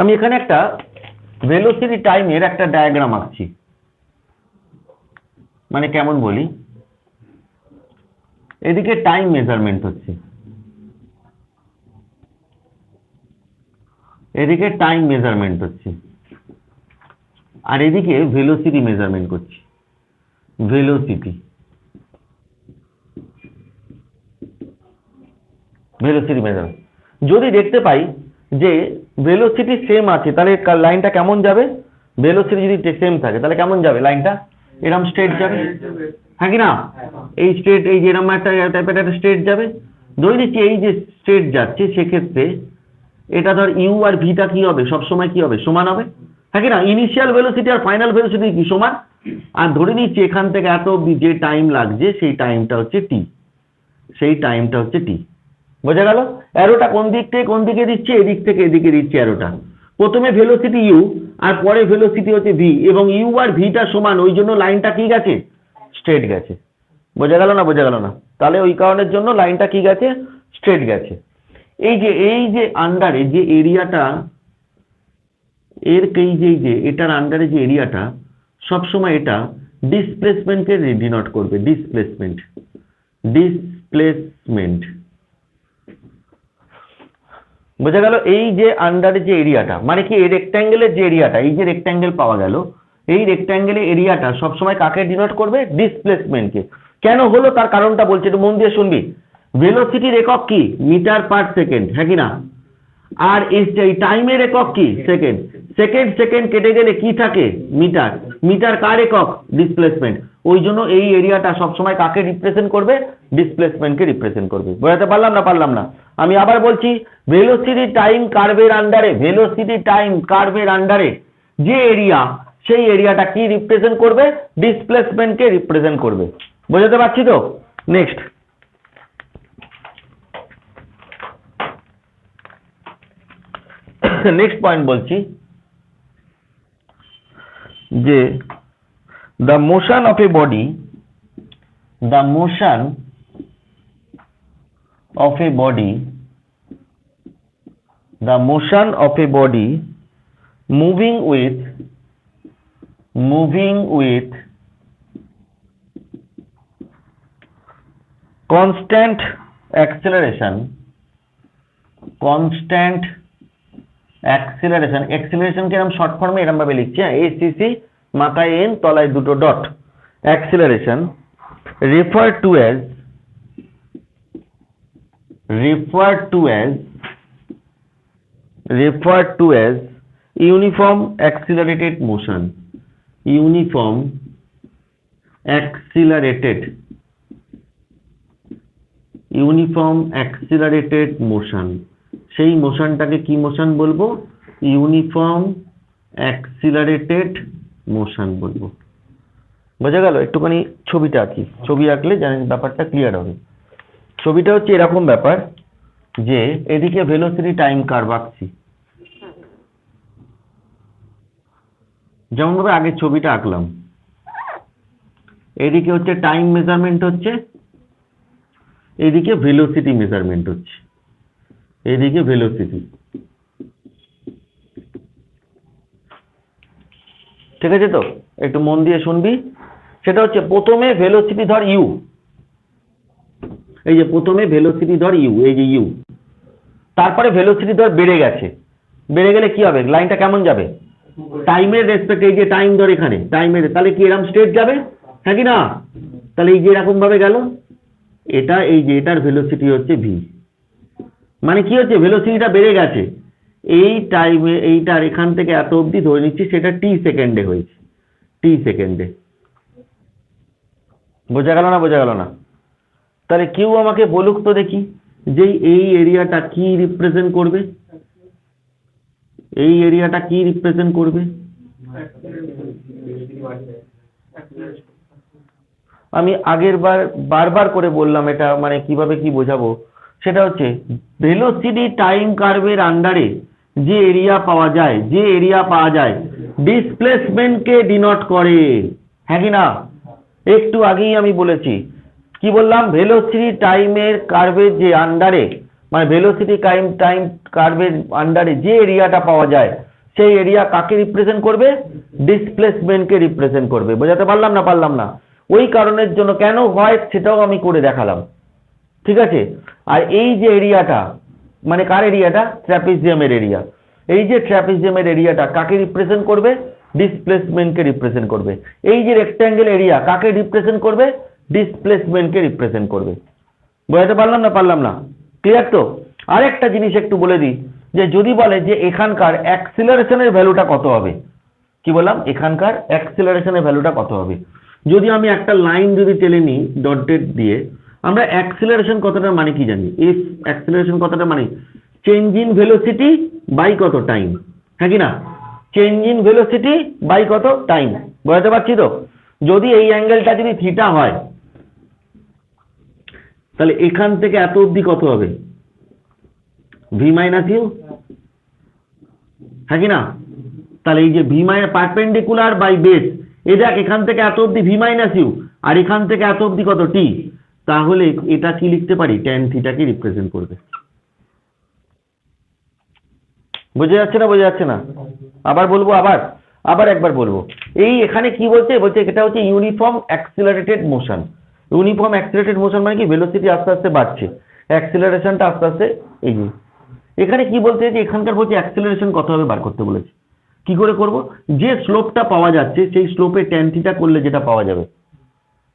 আমি এখানে একটা ভেলোসিটি টাইমের একটা ডায়াগ্রাম আঁকছি, মানে কেমন বলি, এদিকে টাইম মেজারমেন্ট হচ্ছে, আর এদিকে ভেলোসিটি মেজারমেন্ট করছি, ভেলোসিটি মেজারমেন্ট। যদি দেখতে পাই যে ভেলোসিটি সেম আছে তাহলে লাইনটা কেমন যাবে, ভেলোসিটি যদি সেম থাকে তাহলে কেমন যাবে লাইনটা, এরকম স্ট্রেট যাবে, হ্যাঁ কি না? এই স্ট্রেট, এই যে এরকম একটা টাইপের একটা স্ট্রেট যাবে। ধরে নিচ্ছি এই যে স্ট্রেট যাচ্ছে, সেক্ষেত্রে এটা ধর ইউ আর ভিটা কি হবে, সবসময় কি হবে, সমান হবে, হ্যাঁ কি না? ইনিশিয়াল ভেলোসিটি আর ফাইনাল ভেলোসিটি কি সমান, আর ধরে নিচ্ছি এখান থেকে এত যে টাইম লাগছে সেই টাইমটা হচ্ছে টি, বোঝা গেল? অ্যারোটা কোন দিক থেকে কোন দিকে দিচ্ছে, এদিক থেকে এদিকে দিচ্ছে অ্যারোটা। প্রথমে ভেলোসিটি ইউ আর পরে ভেলোসিটি হচ্ছে ভি, এবং ইউ আর ভিটা সমান, ওই জন্য লাইনটা কি গেছে, স্ট্রেট গেছে। বোঝা গেল না? তাহলে ওই কারণের জন্য লাইনটা কি গেছে, স্ট্রেট গেছে। এই যে আন্ডারে যে এরিয়াটা, এটার আন্ডারে যে এরিয়াটা, সবসময় এটা ডিসপ্লেসমেন্টকে ডিনোট করবে, ডিসপ্লেসমেন্ট। ডিসপ্লেসমেন্ট। বোঝা গেল? এই যে আন্ডারে যে এরিয়াটা, মানে কি এই রেক্ট্যাঙ্গেলের যে এরিয়াটা, এই যে রেক্ট্যাঙ্গেল পাওয়া গেল, এই রেক্ট্যাঙ্গেলের এরিয়াটা সবসময় কাকে ডিনোট করবে? ডিসপ্লেসমেন্টকে। কেন হলো তার কারণটা বলছি, একটু মন দিয়ে শুনবি। ভেলোসিটির একক কি? মিটার পার সেকেন্ড, হ্যাঁ কি না? আর এই টাইমের একক কি? সেকেন্ড। সেকেন্ড সেকেন্ড কেটে গেলে কি থাকে? মিটার। মিটার কার একক? ডিসপ্লেসমেন্ট। ওই জন্য এই এরিয়াটা সবসময় কাকে রিপ্রেজেন্ট করবে? ডিসপ্লেসমেন্টকে রিপ্রেজেন্ট করবে। বোঝাতে পারলাম না পারলাম না? আমি আবার বলছি, ভেলোসিটি টাইম কার্ভের আন্ডারে, ভেলোসিটি টাইম কার্ভের আন্ডারে যে এরিয়া, সেই এরিয়াটা কি রিপ্রেজেন্ট করবে? ডিসপ্লেসমেন্টকে রিপ্রেজেন্ট করবে। বোঝাতে পারছি তো? নেক্সট, নেক্সট পয়েন্ট বলছি যে the motion of a body, the motion of a body, the motion of a body moving with constant acceleration, acceleration কে আমরা শর্ট ফর্মে এরকম ভাবে লিখছি, এসিসি, মাথায় এন, তলায় দুটো dot. acceleration referred to as uniform accelerated motion, uniform accelerated motion। সেই মোশনটাকে কি মোশন বলবো? ইউনিফর্ম অ্যাক্সিলারেটেড মোশন বলবো। বোঝা গেল? একটুখানি ছবিটা আঁকি, ছবি আঁকলে জানেন ব্যাপারটা ক্লিয়ার হবে। ছবিটা হচ্ছে এরকম ব্যাপার যে এদিকে ভেলোসিটি টাইম কার্ভ আঁকছি, যেমন ভাবে আগের ছবিটা আঁকলাম। এদিকে হচ্ছে টাইম মেজারমেন্ট হচ্ছে, এদিকে ভেলোসিটি মেজারমেন্ট হচ্ছে, এদিকে ভেলোসিটি। ঠিক আছে তো? একটু মন দিয়ে শুনবি। সেটা হচ্ছে প্রথমে ভেলোসিটি ধর ইউ, এই যে প্রথমে ভেলোসিটি ধর ইউ, এই যে ইউ, তারপরে ভেলোসিটি ধর বেড়ে গেছে। বেড়ে গেলে কি হবে? লাইনটা কেমন যাবে? টাইমের রেসপেক্টে, এই যে টাইম ধর এখানে টাইমের, তাহলে কি এরকম স্ট্রেট যাবে, হ্যাঁ কি না? তাহলে এই যে এরকম ভাবে গেল, এটা এই যে এটার ভেলোসিটি হচ্ছে ভি। মানে কি হচ্ছে? ভেলোসিটিটা বেড়ে গেছে। এই টাইমে এইটার এখান থেকে এত অবধি ধরে নিচ্ছি, সেটা টি সেকেন্ডে হয়েছে, টি সেকেন্ডে। বোঝা গেল না? বোঝা গেল না? তাহলে কেউ আমাকে বলুক তো দেখি, যে এই এরিয়াটা কি রিপ্রেজেন্ট করবে? এই এরিয়াটা কি রিপ্রেজেন্ট করবে? আমি আগের বারবার করে বললাম, এটা মানে কিভাবে কি বোঝাবো, সেটা হচ্ছে ভেলোসিটি টাইম কার্ভের আন্ডারে যে এরিয়া পাওয়া যায়, ডিসপ্লেসমেন্টকে ডিনোট করে, হ্যাঁ কি না? একটু আগেই আমি বলেছি, কি বললাম? ভেলোসিটি টাইমের কার্ভের যে আন্ডারে, মানে ভেলোসিটি টাইম কার্ভের আন্ডারে যে এরিয়াটা পাওয়া যায়, সেই এরিয়া কাকে রিপ্রেজেন্ট করবে? ডিসপ্লেসমেন্টকে রিপ্রেজেন্ট করবে। বোঝাতে পারলাম না পারলাম না? ওই কারণের জন্য কেন হয় সেটাও আমি করে দেখালাম। ঠিক আছে? আর এই যে এরিয়াটা, মানে কার এরিয়াটা? ট্র্যাপিজিয়ামের এরিয়া। এই যে ট্র্যাপিজিয়ামের এরিয়াটা কাকে রিপ্রেজেন্ট করবে? ডিসপ্লেসমেন্টকে রিপ্রেজেন্ট করবে। এই যে রেক্ট্যাঙ্গেল এরিয়া কাকে রিপ্রেজেন্ট করবে? ডিসপ্লেসমেন্টকে রিপ্রেজেন্ট করবে। বোঝাতে পারলাম না পারলাম না? ক্লিয়ার তো? আরেকটা জিনিস একটু বলে দিই, যে যদি বলে যে এখানকার অ্যাক্সিলারেশনের ভ্যালুটা কত হবে, কি বললাম? এখানকার অ্যাক্সিলারেশনের ভ্যালুটা কত হবে? যদি আমি একটা লাইন যদি টেনে নিই ডট ডেট দিয়ে, আমরা অ্যাক্সিলারেশন কথাটা মানে কি জানি? এফ অ্যাক্সিলারেশন কথাটা মানে চেঞ্জ ইন ভেলোসিটি বাই কত টাইম, হ্যাঁ কি না? চেঞ্জ ইন ভেলোসিটি বাই কত টাইম। বোঝাতে পারছি তো? যদি এই অ্যাঙ্গেলটা যদি থিটা হয়, তাহলে এখান থেকে এত অবধি কত হবে? ভি মাইনাস ইউ, হ্যাঁ কি না? তাহলে এই যে v minus perpendicular by base, এই দেখ এখান থেকে এত অবধি ভি মাইনাস ইউ, আর এখান থেকে এত অবধি কত? টি। তাহলে এটা কি লিখতে পারি? ট্যান থিটাকে রিপ্রেজেন্ট করবে। বোঝা যাচ্ছে না? বোঝা যাচ্ছে না? আবার বলবো, আবার একবার বলবো। এই এখানে কি বলছে? বলছে এটা হচ্ছে uniform accelerated motion. Uniform accelerated motion মানে কি, ভেলোসিটি আস্তে আস্তে বাড়ছে, অ্যাক্সিলারেশনটা আস্তে আস্তে এই যে এখানে কি বলতে চাইছে, এখানকার বলছে অ্যাক্সিলারেশন কতভাবে বার করতে বলেছে। কি করে করব, যে স্লোপটা পাওয়া যাচ্ছে সেই স্লোপে ট্যান থিটা করলে যেটা পাওয়া যাবে,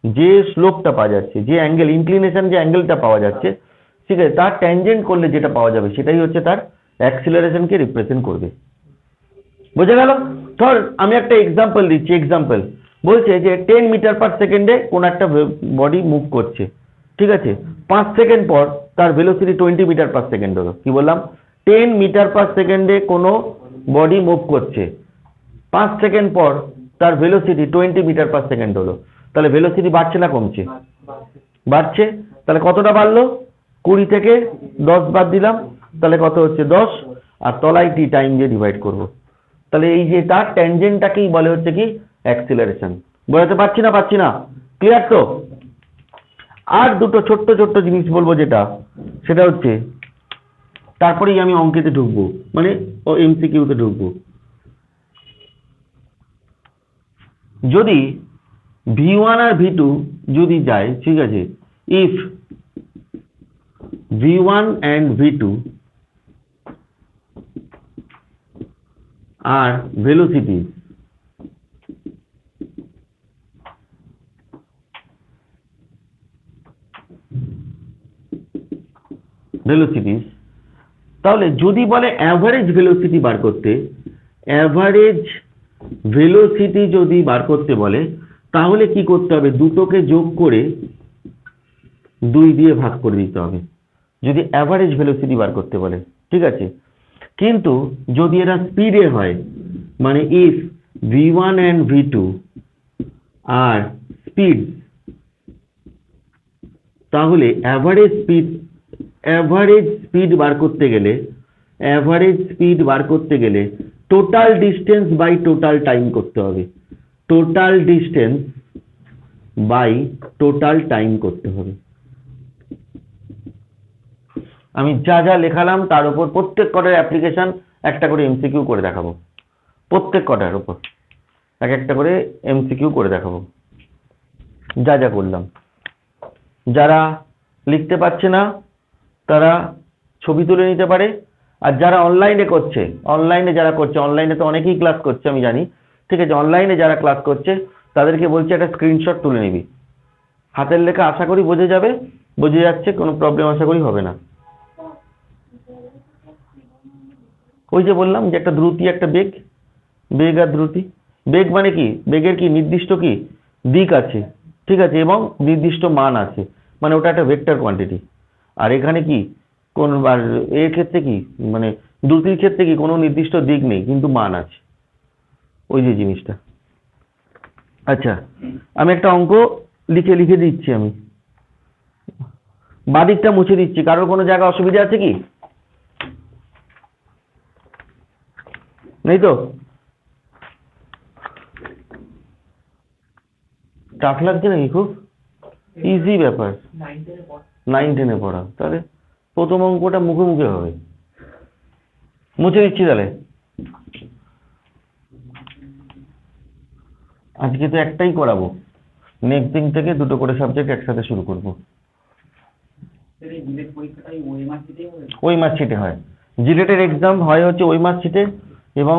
যে স্লোপটা পাওয়া যাচ্ছে, যে অ্যাঙ্গেল ইনক্লিনেশন, যে অ্যাঙ্গেলটা পাওয়া যাচ্ছে, ঠিক আছে, তার ট্যানজেন্ট করলে যেটা পাওয়া যাবে সেটাই হচ্ছে তার অ্যাক্সিলারেশনকে রিপ্রেজেন্ট করবে। বোঝা গেল? ধর আমি একটা এক্সাম্পল দিচ্ছি, এক্সাম্পল বলছে যে 10 মিটার পার সেকেন্ডে কোন একটা বডি মুভ করছে, ঠিক আছে, 5 সেকেন্ড পর তার ভেলোসিটি 20 মিটার পার সেকেন্ড হলো। কি বললাম, 10 মিটার পার সেকেন্ডে কোনো বডি মুভ করছে, 5 সেকেন্ড পর তার ভেলোসিটি 20 মিটার পার সেকেন্ড হলো। তাহলে ভেলোসিটি বাড়ছে না কমছে? বাড়ছে। তাহলে কতটা বাড়লো, 20 থেকে 10 বাদ দিলাম, তাহলে কত হচ্ছে 10, আর তলায় টি টাইম দিয়ে ডিভাইড করব। তাহলে এই যে তার ট্যানজেন্টটাকেই বলে হচ্ছে কি অ্যাক্সিলারেশন। বোঝাতে পারছি না? পারছি না? ক্লিয়ার তো? আর দুটো ছোট্ট ছোট্ট জিনিস বলবো, যেটা সেটা হচ্ছে তারপরেই আমি অঙ্কেতে ঢুকবো, মানে ও এমসিকিউতে ঢুকবো। যদি V1 আর V2 যদি যায়, ঠিক আছে, if V1 and V2 are velocities, তাহলে যদি বলে অ্যাভারেজ ভেলোসিটি বার করতে, অ্যাভারেজ ভেলোসিটি যদি বার করতে বলে, তাহলে কি করতে হবে, দুটোকে যোগ করে 2 দিয়ে ভাগ করে দিতে হবে, যদি অ্যাভারেজ ভেলোসিটি বার করতে বলে, ঠিক আছে। কিন্তু যদি এরা স্পিডে হয়, মানে ইফ V1 and V2 আর স্পিড, তাহলে অ্যাভারেজ স্পিড বার করতে গেলে total distance by total time করতে হবে, total distance by total time করতে হবে। আমি যা যা লেখালাম তার উপর প্রত্যেক কটার অ্যাপ্লিকেশন একটা করে এমসিকিউ করে দেখাবো, প্রত্যেক কটার উপর এক একটা করে এমসিকিউ করে দেখাবো, যা যা করলাম। যারা লিখতে পারছে না তারা ছবি তুলে নিতে পারে, আর যারা অনলাইনে করছে, অনলাইনে তো অনেকেই ক্লাস করছে আমি জানি, ঠিক আছে, অনলাইনে যারা ক্লাস করছে তাদেরকে বলছি একটা স্ক্রিনশট তুলে নিবি, হাতের লেখা আশা করি বোঝা যাচ্ছে, কোনো প্রবলেম আশা করি হবে না। ওই যে বললাম যে একটা দ্রুতি, একটা বেগ আর দ্রুতি। বেগ মানে কি, বেগের কি নির্দিষ্ট কি দিক আছে, ঠিক আছে, এবং নির্দিষ্ট মান আছে, মানে ওটা একটা ভেক্টর কোয়ান্টিটি। আর এখানে কি কোন আর এর ক্ষেত্রে কি, মানে দ্রুতির ক্ষেত্রে কি কোনো নির্দিষ্ট দিক নেই, কিন্তু মান আছে, ওই যে জিনিসটা। আচ্ছা, আমি একটা অঙ্ক লিখে দিচ্ছি, আমি বাদিকটা মুছে দিচ্ছি, কারোর কোনো জায়গায় অসুবিধা আছে কি? নেই তো? টাফ লাগছে নাকি? খুব ইজি ব্যাপার, 9-10-এ পড়া, তাহলে প্রথম অঙ্কটা মুখে হবে। মুছে দিচ্ছি তাহলে। আজকে তো একটাই করাবো, নেক্সট দিন থেকে দুটো করে সাবজেক্ট একসাথে শুরু করব। ওই মার্কশিটে হয়, জিলেটের এক্সাম হয় হচ্ছে ওই মার্কশিটে, এবং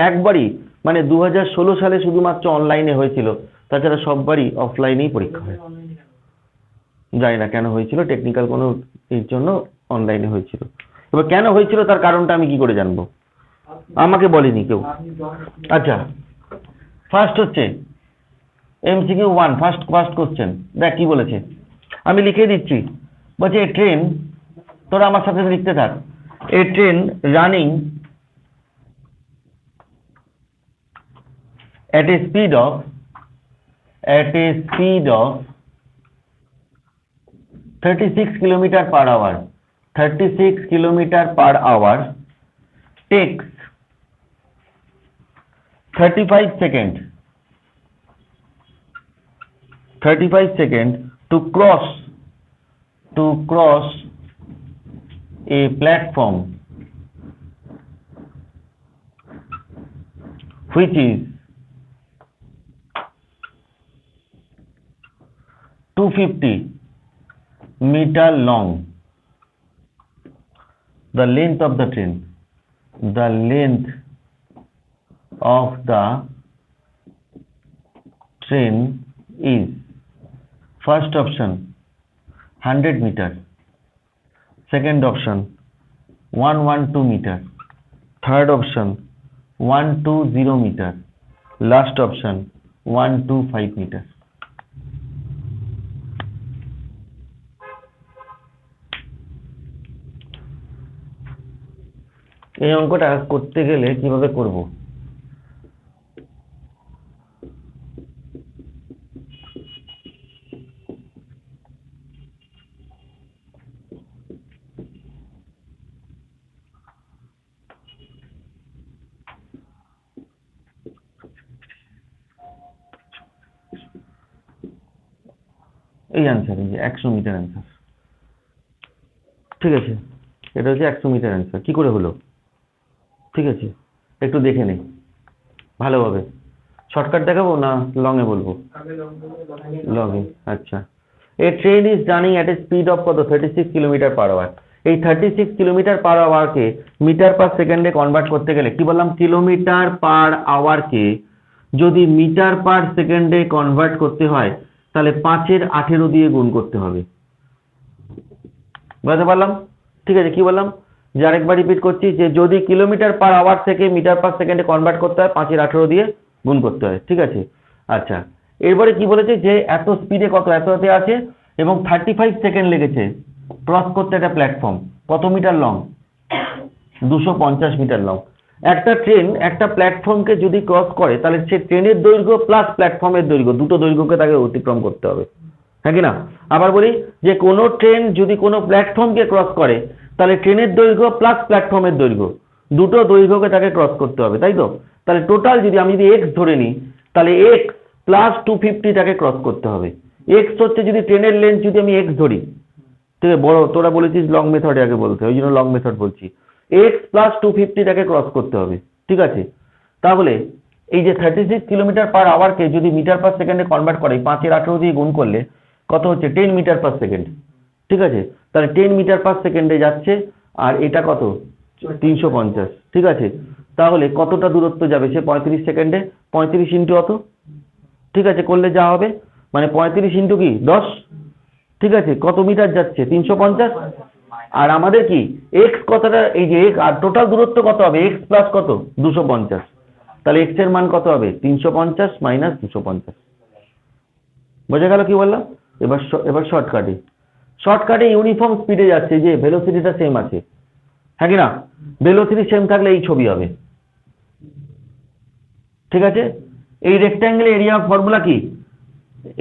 একবারই মানে 2016 সালে শুধুমাত্র অনলাইনে হয়েছিল, তাছাড়া সববারই অফলাইনেই পরীক্ষা হয়। জানি না কেন হয়েছিল, টেকনিক্যাল কোনো এর জন্য অনলাইনে হয়েছিল। এবার কেন হয়েছিল তার কারণটা আমি কি করে জানবো, আমাকে বলেনি কেউ। আচ্ছা, ফার্স্ট হচ্ছে এমসিকিউ 1, ফার্স্ট কোশ্চেন, দেখ কি বলেছে, আমি লিখে দিচ্ছি। বলছে এ ট্রেন, তোরা আমার সাথে লিখতে থাক, a train running at a speed of 36 kilometer per hour, 36 kilometer per hour, takes 35 seconds to cross a platform which is 250 meter long. The length of the train. The length of the train is, first option 100 meter, second option 112 meter, third option 120 meter, last option 125 meter. এই অঙ্কটা করতে গেলে কিভাবে করব? এই answer, এই যে 100 metre answer. ঠিক আছে, এটা হচ্ছে 100 মিটার অ্যান্সার। কি করে হলো? ঠিক আছে, একটু দেখে নেই ভালোভাবে। শর্টকাট দেখাবো না লং এ বলবো? লং এ। আচ্ছা, a train is running at a speed of কত? 36 কিলোমিটার পার আওয়ার। এই 36 কিলোমিটার পার আওয়ারকে মিটার পার সেকেন্ডে কনভার্ট করতে গেলে কি বললাম? কিলোমিটার পার আওয়ারকে যদি মিটার পার সেকেন্ডে কনভার্ট করতে হয় তাহলে 5-এর 18 দিয়ে গুণ করতে হবে। বুঝতে পারলাম? ঠিক আছে, কি বললাম যে আরেকবার রিপিট করছি, যে যদি কিলোমিটার পার আওয়ার থেকে মিটার পার সেকেন্ডে কনভার্ট করতে হয় 5-এর 18 দিয়ে গুণ করতে হয়। ঠিক আছে, আচ্ছা এরপরে কি বলেছে যে এত স্পিডে কত এততে আছে এবং 35 সেকেন্ড লেগেছে ক্রস করতে একটা প্ল্যাটফর্ম। কত মিটার লং? 250 meter long. একটা ট্রেন একটা প্ল্যাটফর্মকে যদি ক্রস করে তাহলে সে ট্রেনের দৈর্ঘ্য প্লাস প্ল্যাটফর্মের দৈর্ঘ্য, দুটো দৈর্ঘ্যকে তাকে অতিক্রম করতে হবে, হ্যাঁ কি না? আবার বলি যে কোনো ট্রেন যদি কোনো প্ল্যাটফর্মকে ক্রস করে তাহলে ট্রেনের দৈর্ঘ্য প্লাস প্ল্যাটফর্মের দৈর্ঘ্য, দুটো দৈর্ঘ্যকে তাকে ক্রস করতে হবে, তাই তো? তাহলে টোটাল যদি আমি এক্স ধরে নিই তাহলে এক্স প্লাস 250 তাকে ক্রস করতে হবে। এক্স হচ্ছে যদি ট্রেনের লেন্থ যদি আমি এক্স ধরি, ঠিক আছে, বড় তোরা বলেছিস লং মেথডে আগে বলতে, ওই জন্য লং মেথড বলছি। এক্স প্লাস 250 তাকে ক্রস করতে হবে। ঠিক আছে, তাহলে এই যে 36 কিলোমিটার পার আওয়ারকে যদি মিটার পার সেকেন্ডে কনভার্ট করে 5-এর 18 দিয়ে গুণ করলে কত হচ্ছে? 10 মিটার পার সেকেন্ড। ঠিক আছে, তাহলে 10 মিটার পার সেকেন্ডে যাচ্ছে, আর এটা কত? 350। ঠিক আছে, তাহলে কতটা দূরত্ব যাবে সে 35 সেকেন্ডে? 35 ইন্টু অত, ঠিক আছে, করলে যা হবে মানে 35 ইন্টু কি 10। ঠিক আছে, কত মিটার যাচ্ছে? 350। আর আমাদের কি এক্স কতটা, এই যে এক্স, আর টোটাল দূরত্ব কত হবে? এক্স প্লাস কত? 250। তাহলে এক্স এর মান কত হবে? 350 মাইনাস 250। বোঝা গেল কি বললাম? এবার শর্টকাটে ইউনিফর্ম স্পিডে যাচ্ছে, যে ভেলোসিটিটা সেম আছে, হ্যাঁ কি না? ভেলোসিটি সেম থাকলে এই ছবি হবে। ঠিক আছে, এই রেক্ট্যাঙ্গেল এরিয়া ফর্মুলা কি?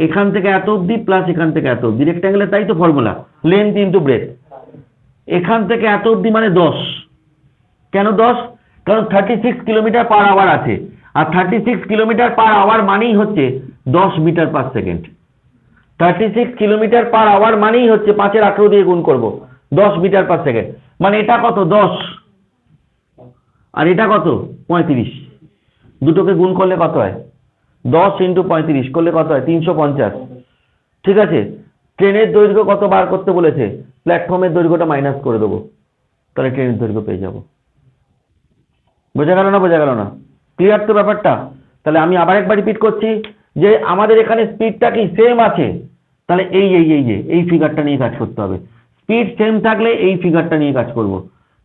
এখান থেকে এত অবধি প্লাস এখান থেকে এত অবধি, রেক্ট্যাঙ্গেলের তাই তো ফর্মুলা, লেন্থ ইন্টু ব্রেথ। এখান থেকে এত অবধি মানে 10। কেন 10? কারণ 36 কিলোমিটার পার আওয়ার আছে, আর 36 কিলোমিটার পার আওয়ার মানেই হচ্ছে 10 meter per second. 36 kilometer per hour মানেই হচ্ছে 5-এর 18 দিয়ে গুণ করব, 10 মিটার পার সেকেন্ড। মানে এটা কত? 10। আর এটা কত? 35। দুটোকে গুণ করলে কত হয়? 10 ইন্টু 35 করলে কত হয়? 350। ঠিক আছে, ট্রেনের দৈর্ঘ্য কত বার করতে বলেছে? প্ল্যাটফর্মের দৈর্ঘ্যটা মাইনাস করে দেবো, তাহলে ট্রেনের দৈর্ঘ্য পেয়ে যাব। বোঝা গেল না? বোঝা গেল না? ক্লিয়ার তো ব্যাপারটা? তাহলে আমি আবার একবার রিপিট করছি যে আমাদের এখানে স্পিডটা কি সেম আছে, তাহলে এই ফিগারটা নিয়ে কাজ করতে হবে। স্পিড সেম থাকলে এই ফিগারটা নিয়ে কাজ করব।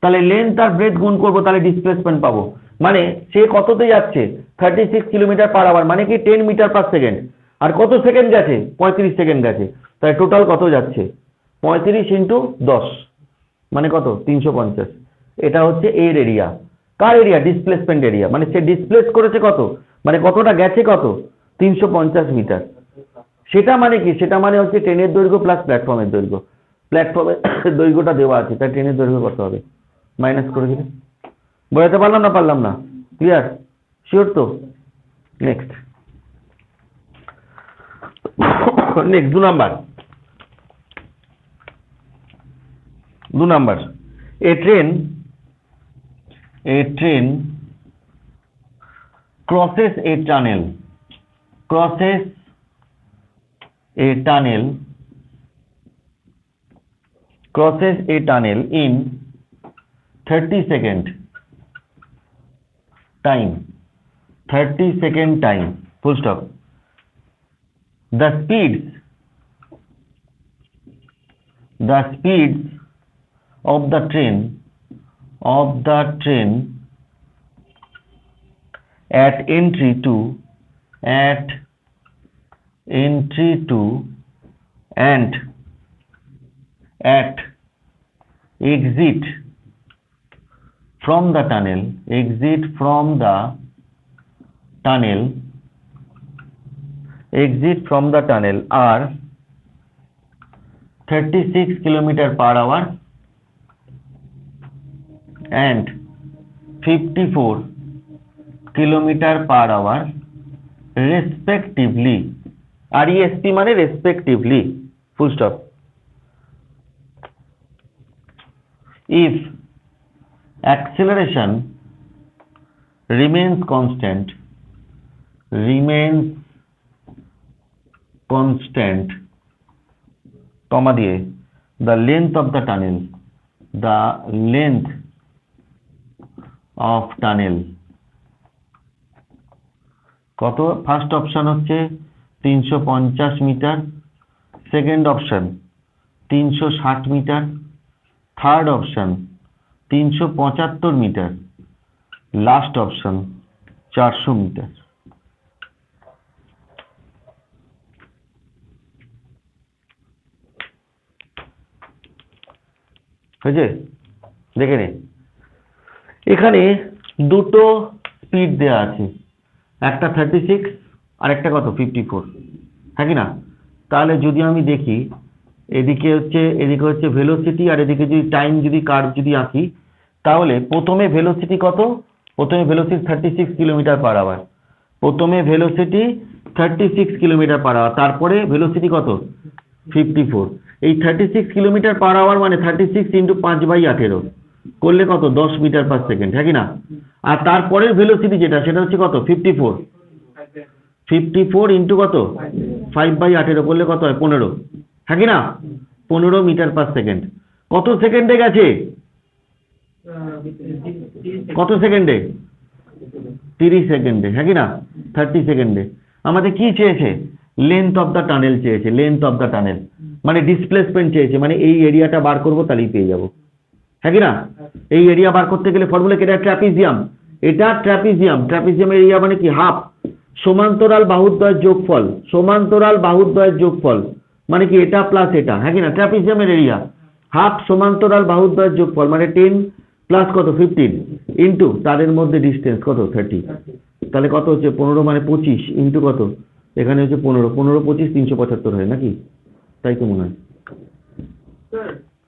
তাহলে লেন্থ আর ব্রেথ গুণ করবো, তাহলে ডিসপ্লেসমেন্ট পাবো। মানে সে কততে যাচ্ছে? 36 কিলোমিটার পার আওয়ার, মানে কি 10 মিটার পার সেকেন্ড। আর কত সেকেন্ড গেছে? 35 সেকেন্ড গেছে। তাহলে টোটাল কত যাচ্ছে? 35 ইন্টু 10 মানে কত? 350। এটা হচ্ছে এর এরিয়া। কার এরিয়া? Displacement area. মানে সে ডিসপ্লেস করেছে কত, মানে কতটা গেছে কত? 350 মিটার। সেটা মানে কি? সেটা মানে হচ্ছে ট্রেনের দৈর্ঘ্য প্লাস প্ল্যাটফর্মের দৈর্ঘ্য। প্ল্যাটফর্মের দৈর্ঘ্যটা দেওয়া আছে, তাই ট্রেনের দৈর্ঘ্য কত হবে মাইনাস করে দিলে। বোঝাতে পারলাম না? পারলাম না? ক্লিয়ার? শিওর তো? Next 2 number. A train crosses a tunnel a tunnel crosses a tunnel in 30-second time, 30-second time, full stop. The speeds of the train at entry to and at exit from the tunnel are 36 km/h and 54 km/h respectively. RESP মানে respectively, full stop. If acceleration remains constant, comma দিয়ে the length of tunnel কত? First option হচ্ছে 350 meter, second option 360 meter, third option 375 meter, last option 400 meter. হয়েছে? দেখে নে, এখানে দুটো speed দেয়া আছে, একটা 36 আর একটা কত 54, হ্যাঁ কি না? তাহলে যদি আমি দেখি এদিকে হচ্ছে ভেলোসিটি আর এদিকে যদি টাইম যদি কার্ভ যদি আঁকি, তাহলে প্রথমে ভেলোসিটি কত? প্রথমে ভেলোসিটি 36 km/h, প্রথমে ভেলোসিটি 36 km/h, তারপরে ভেলোসিটি কত? 54। এই 36 km/h মানে 36 × 5/18 করলে কত? 10 মিটার/সেকেন্ড, হ্যাঁ কি না? আর তারপরের ভেলোসিটি যেটা সেটা হচ্ছে কত? 54 × কত? 5/18 করলে কত হয়? 15, হ্যাঁ কি না? 15 মিটার/সেকেন্ড। কত সেকেন্ডে গেছে? কত সেকেন্ডে? 30 সেকেন্ডে, হ্যাঁ কি না? 30 সেকেন্ডে। আমাদের কি চেয়েছে? লেন্থ অফ দ্য টানেল চেয়েছে, লেন্থ অফ দ্য টানেল মানে ডিসপ্লেসমেন্ট চেয়েছে, মানে এই এরিয়াটা বার করবো তাহলেই পেয়ে যাবো, হ্যাঁ কি না? এই এরিয়া বার করতে গেলে ফর্মুলা কি? এটা ট্র্যাপিজিয়াম, ট্র্যাপিজিয়ামের এরিয়া মানে কি? হাফ সমান্তরাল বাহুদ্বয়ের যোগফল, মানে কি? এটা প্লাস এটা, হ্যাঁ কি না? ট্র্যাপিজিয়ামের এরিয়া হাফ সমান্তরাল বাহুদ্বয়ের যোগফল মানে 10 প্লাস কত? 15 ইন্টু তাদের মধ্যে ডিস্টেন্স কত? 30। তাহলে কত হচ্ছে? 15 মানে 25 ইন্টু কত? এখানে হচ্ছে 15, 25 375 হয় নাকি? তাই তো মনে হয়।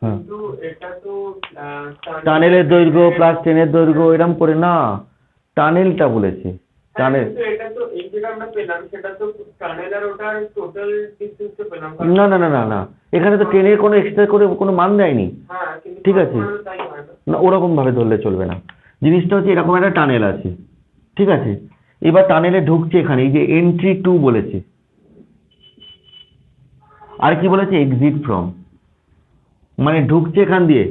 হ্যাঁ, টানেলের দৈর্ঘ্য প্লাস ট্রেনের দৈর্ঘ্য এরকম করে না, টানেলটা বলেছে। টানেল না, এখানে তো ট্রেনের কোনো এক্সট্রা করে কোনো মান দেয়নি, ঠিক আছে? না, ওরকম ভাবে ধরলে চলবে না। জিনিসটা হচ্ছে এরকম একটা টানেল আছে, ঠিক আছে? এবার টানেলে ঢুকছে, এখানে এই যে এন্ট্রি 2 বলেছে, আর কি বলেছে? এক্সিট ফ্রম, মানে ঢুকছে এখান দিয়ে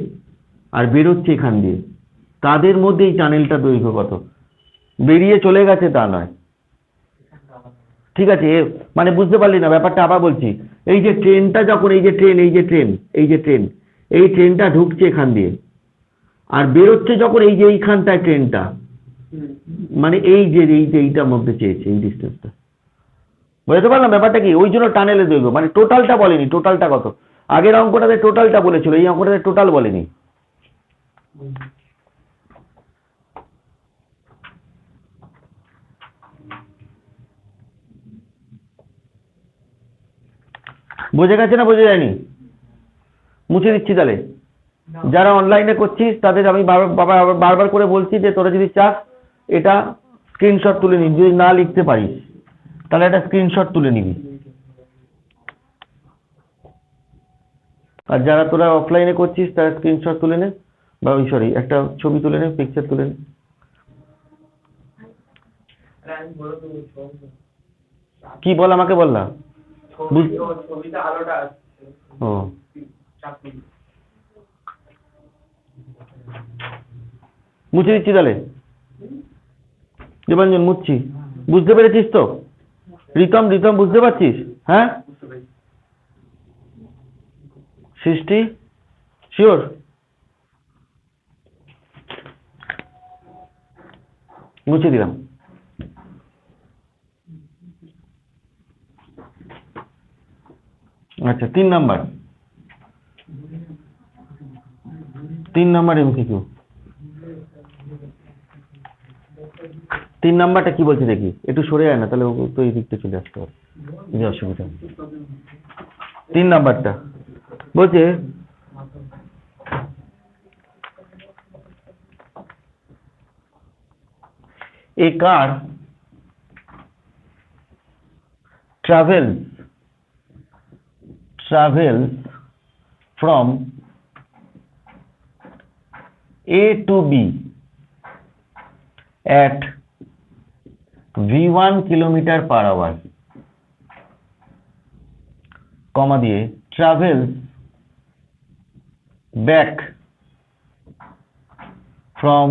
আর বেরোচ্ছে এখান দিয়ে, তাদের মধ্যে এই টানেলটা দৈর্ঘ্য কত? বেরিয়ে চলে গেছে তা নয়, ঠিক আছে? মানে বুঝতে পারলি না ব্যাপারটা? আবার বলছি, এই যে ট্রেনটা যখন এই ট্রেনটা ঢুকছে এখান দিয়ে আর বেরোচ্ছে যখন এই যে এইখানটায় ট্রেনটা, মানে এইটার মধ্যে চেয়েছে এই ডিস্টেন্সটা, বুঝতে পারলাম ব্যাপারটা কি? ওই জন্য টানেলের দৈর্ঘ্য, মানে টোটালটা বলেনি, টোটালটা কত? আগের অঙ্কটাতে টোটালটা বলেছিল, এই অঙ্কটাতে টোটাল বলেনি। বুঝে গেছে না বোঝা যায়নি? মুছে দিচ্ছি তাহলে। যারা অনলাইনে করছিস তাদের আমি বারবার করে বলছি যে তোরা যদি চাস এটা স্ক্রিনশট তুলে নিবি, যদি না লিখতে পারিস তাহলে একটা স্ক্রিনশট তুলে নিবি। আর যারা তোরা অফলাইনে করছিস তারা স্ক্রিনশট তুলে নে, বা একটা ছবি তুলে নে, পিকচার তুলে নে। কি বল, আমাকে বল না। ছবিতে আলোটা আসছে। ও মুছে দিচ্ছি তাহলে, দেবাঞ্জন মুছছি। বুঝতে পেরেছিস তো? রিতম রিতম বুঝতে পারছিস? হ্যাঁ সৃষ্টি শিওর? মুছে দিলাম। আচ্ছা 3 নাম্বার এমসিকিউ। 3 নাম্বারটা কি বলছে দেখি, একটু সরে আয় না, তাহলে ও তো এই দিকটা চলে আসতে হবে, যে অসুবিধা। 3 নাম্বারটা বলছে a car travels from A to B at v1 km/h, comma দিয়ে travels back from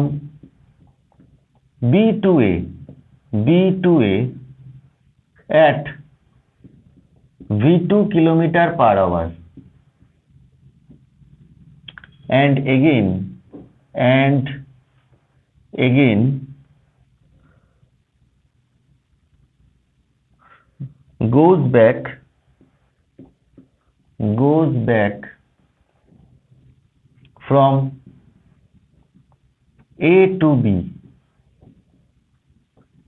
B to A at v2 km/h, and again goes back from A to B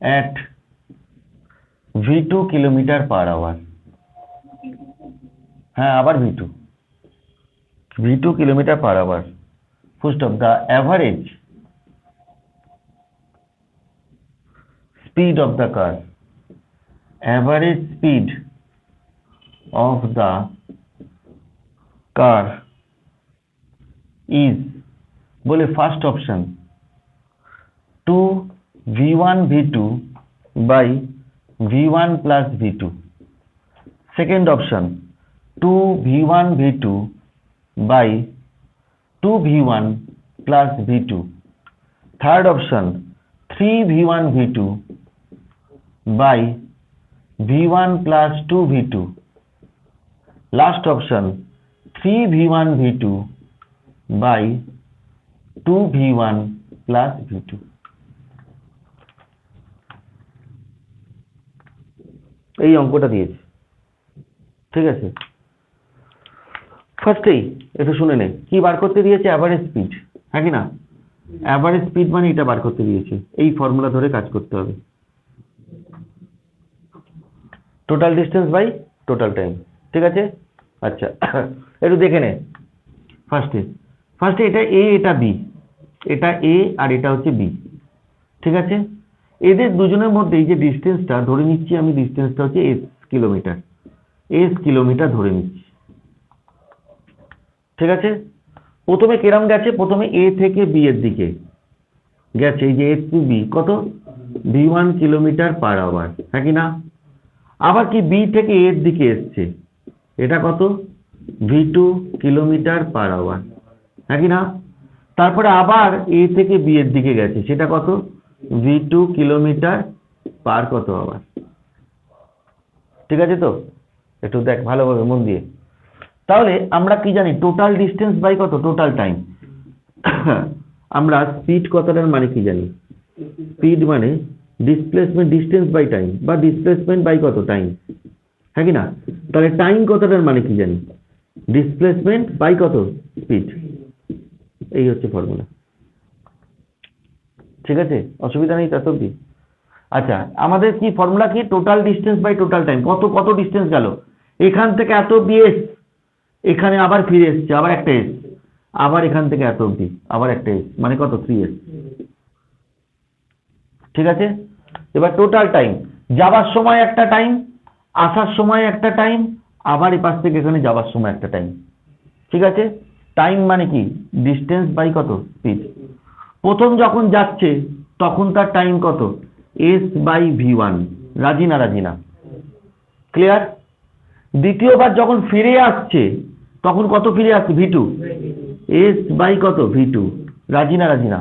at v2 km/h। হ্যাঁ আবার v2 km/h। full stop। the average speed of the car is, বলে first option 2v1 v2 by v1 plus v2, second option 2v1 v2 by 2v1 plus v2, third option 3v1 v2 by v1 plus 2v2, last option 3v1 v2 by 2v1 plus v2। এই অঙ্কটা দিয়েছে, ঠিক আছে? ফার্স্টেই একটু শুনে নে কি বার করতে দিয়েছে, অ্যাভারেজ স্পিড, হ্যাঁ কি না? অ্যাভারেজ স্পিড মানে এটা বার করতে দিয়েছে, এই ফর্মুলা ধরে কাজ করতে হবে, total distance by total time, ঠিক আছে? আচ্ছা একটু দেখে নে। ফার্স্টে এটা এ, এটা বি, এটা এ আর এটা হচ্ছে বি, ঠিক আছে? এদের দুজনের মধ্যে এই যে ডিস্টেন্সটা ধরে নিচ্ছি আমি, ডিস্টেন্সটা হচ্ছে এস কিলোমিটার ধরে নিচ্ছি, ঠিক আছে? প্রথমে কেরাম গেছে, প্রথমে এ থেকে বি এর দিকে গেছে, এই যে এ টু বি কত v1 km/h, হ্যাঁ কি না? আবার কি বি থেকে এ এর দিকে এসছে, এটা কত v2 km/h, হ্যাঁ কি না? তারপরে আবার এ থেকে বি এর দিকে গেছে, সেটা কত v2 km/h কত আবার, ঠিক আছে? তো একটু দেখ ভালোভাবে মন দিয়ে। তাহলে আমরা কি জানি, টোটাল ডিস্টেন্স বাই কত টোটাল টাইম। আমরা স্পিড কতটার মানে কি জানি, স্পিড মানে ডিসপ্লেসমেন্ট ডিস্টেন্স বাই টাইম, বা ডিসপ্লেসমেন্ট বাই কত টাইম, হ্যাঁ কি না? তাহলে টাইম কতটার মানে কি জানি, ডিসপ্লেসমেন্ট বাই কত স্পিড, এই হচ্ছে ফর্মুলা, ঠিক আছে? অসুবিধা নেই তত অব্দি। আচ্ছা আমাদের কি ফর্মুলা কি, total distance by total time, কত ডিস্টেন্স গেল, এখান থেকে এত অব্দি এস, এখানে আবার ফিরে এসছে আবার একটা এস, আবার এখান থেকে এত অব্দি আবার একটা এস, মানে কত 3s, ঠিক আছে? এবার টোটাল টাইম, যাবার সময় একটা টাইম, আসার সময় একটা টাইম, আবার এপাশ থেকে এখানে যাবার সময় একটা টাইম, ঠিক আছে? টাইম মানে কি ডিস্টেন্স বাই কত স্পিড। প্রথম যখন যাচ্ছে তখন তার টাইম কত s/v1, রাজি না? ক্লিয়ার? দ্বিতীয়বার যখন ফিরে আসছে তখন কত ফিরে আসছে v2 s বাই কত v2 রাজি না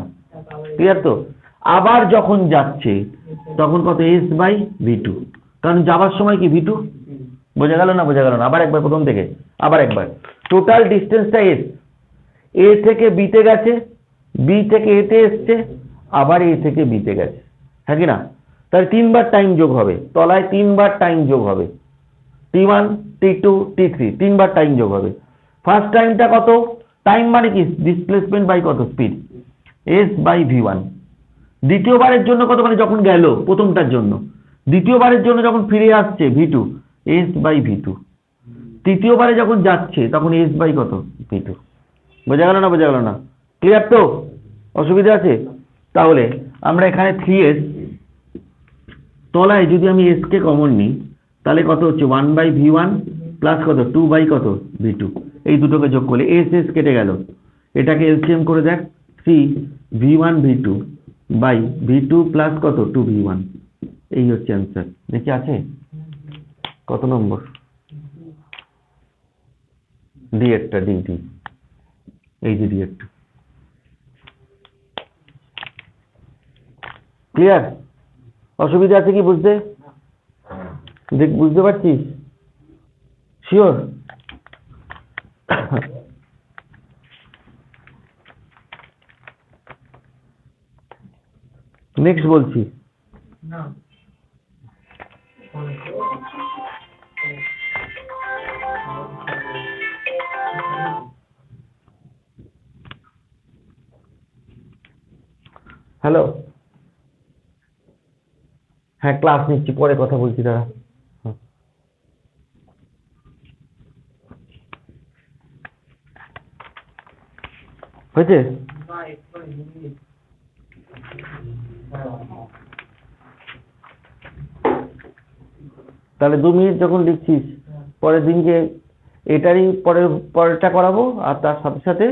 ক্লিয়ার তো আবার যখন যাচ্ছে তখন কত s বাই v2 কারণ যাবার সময় কি v2 বোঝা গেল না আবার একবার প্রথম থেকে আবার একবার টোটাল ডিসটেন্সটা s a থেকে b তে গেছে b থেকে a তে এসছে আবার a থেকে b তে গেছে হ্যাঁ কি না তাহলে তিনবার টাইম যোগ হবে তলায় তিনবার টাইম যোগ হবে t1 t2 t3 তিনবার টাইম যোগ হবে ফার্স্ট টাইমটা কত টাইম মানে কি ডিসপ্লেসমেন্ট বাই কত স্পিড s বাই v1 দ্বিতীয়বারের জন্য কত মানে যখন গেল প্রথমটার জন্য দ্বিতীয়বারের জন্য যখন ফিরে আসছে v2 s বাই v2 তৃতীয়বারে যখন যাচ্ছে তখন s বাই কত v2 বোঝা গেল না ক্লিয়ার তো অসুবিধা আছে তাহলে আমরা এখানে 3s তলায় যদি আমি s কে কমন নিই তাহলে কত হচ্ছে 1 বাই v1 প্লাস কত 2 বাই কত v2 এই দুটোকে যোগ করলে s কেটে গেল এটাকে এলসিএম করে দেখ 3 v1 v2 by v2 plus কত 2 v1 এই হচ্ছে অ্যান্সার দেখি আছে কত নম্বর ডি একটা ডি এই যে ডি একটা ক্লিয়ার অসুবিধা আছে কি বুঝতে বুঝতে পারছিস শিওর নেক্সট বলছি হ্যালো হ্যাঁ ক্লাস নিচ্ছি পরে কথা বলছি দাঁড়া হয়েছে তাহলে 2 মিনিট যখন লিখছিস পরের দিনকে এটারই পরেরটা করাবো আর তার সাথে সাথে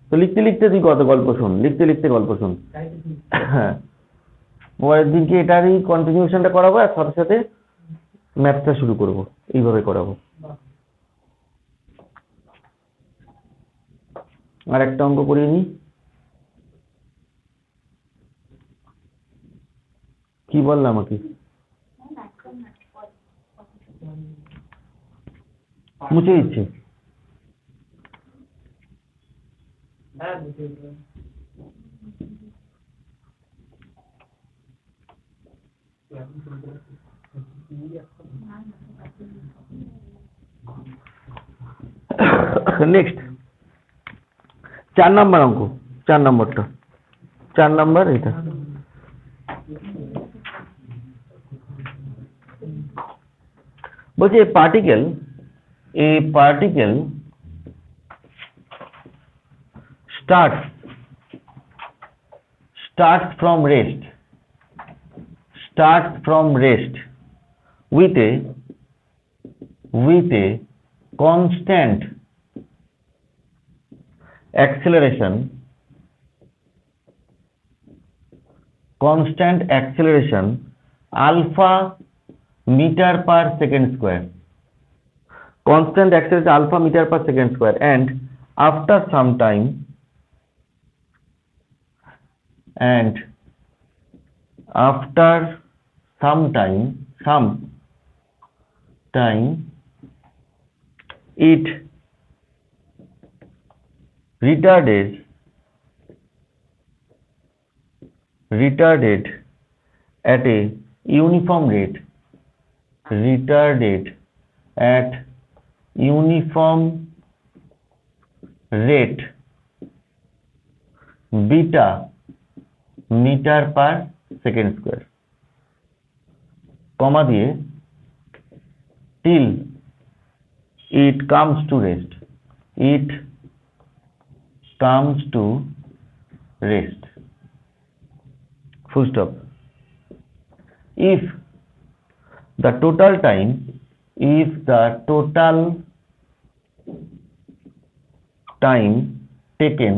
তো লিখতে তুই কত গল্প শোন লিখতে গল্প শোন হ্যাঁ পরের দিনকে এটারই কন্টিনিউশনটা করাবো আর সাথে সাথে ম্যাথটা শুরু করব এইভাবে করাবো আর একটা অঙ্ক করিয়ে নি কি বললাম আমাকে মুছে দিচ্ছে নেক্সট 4 নম্বর অঙ্ক 4 নম্বরটা 4 নম্বর এটা বলছে a particle starts from rest with a constant acceleration alpha meter per second square constant acceleration alpha meter per second square and after some time it retarded at a uniform rate beta meter per second square comma দিয়ে till it comes to rest full stop if the total time taken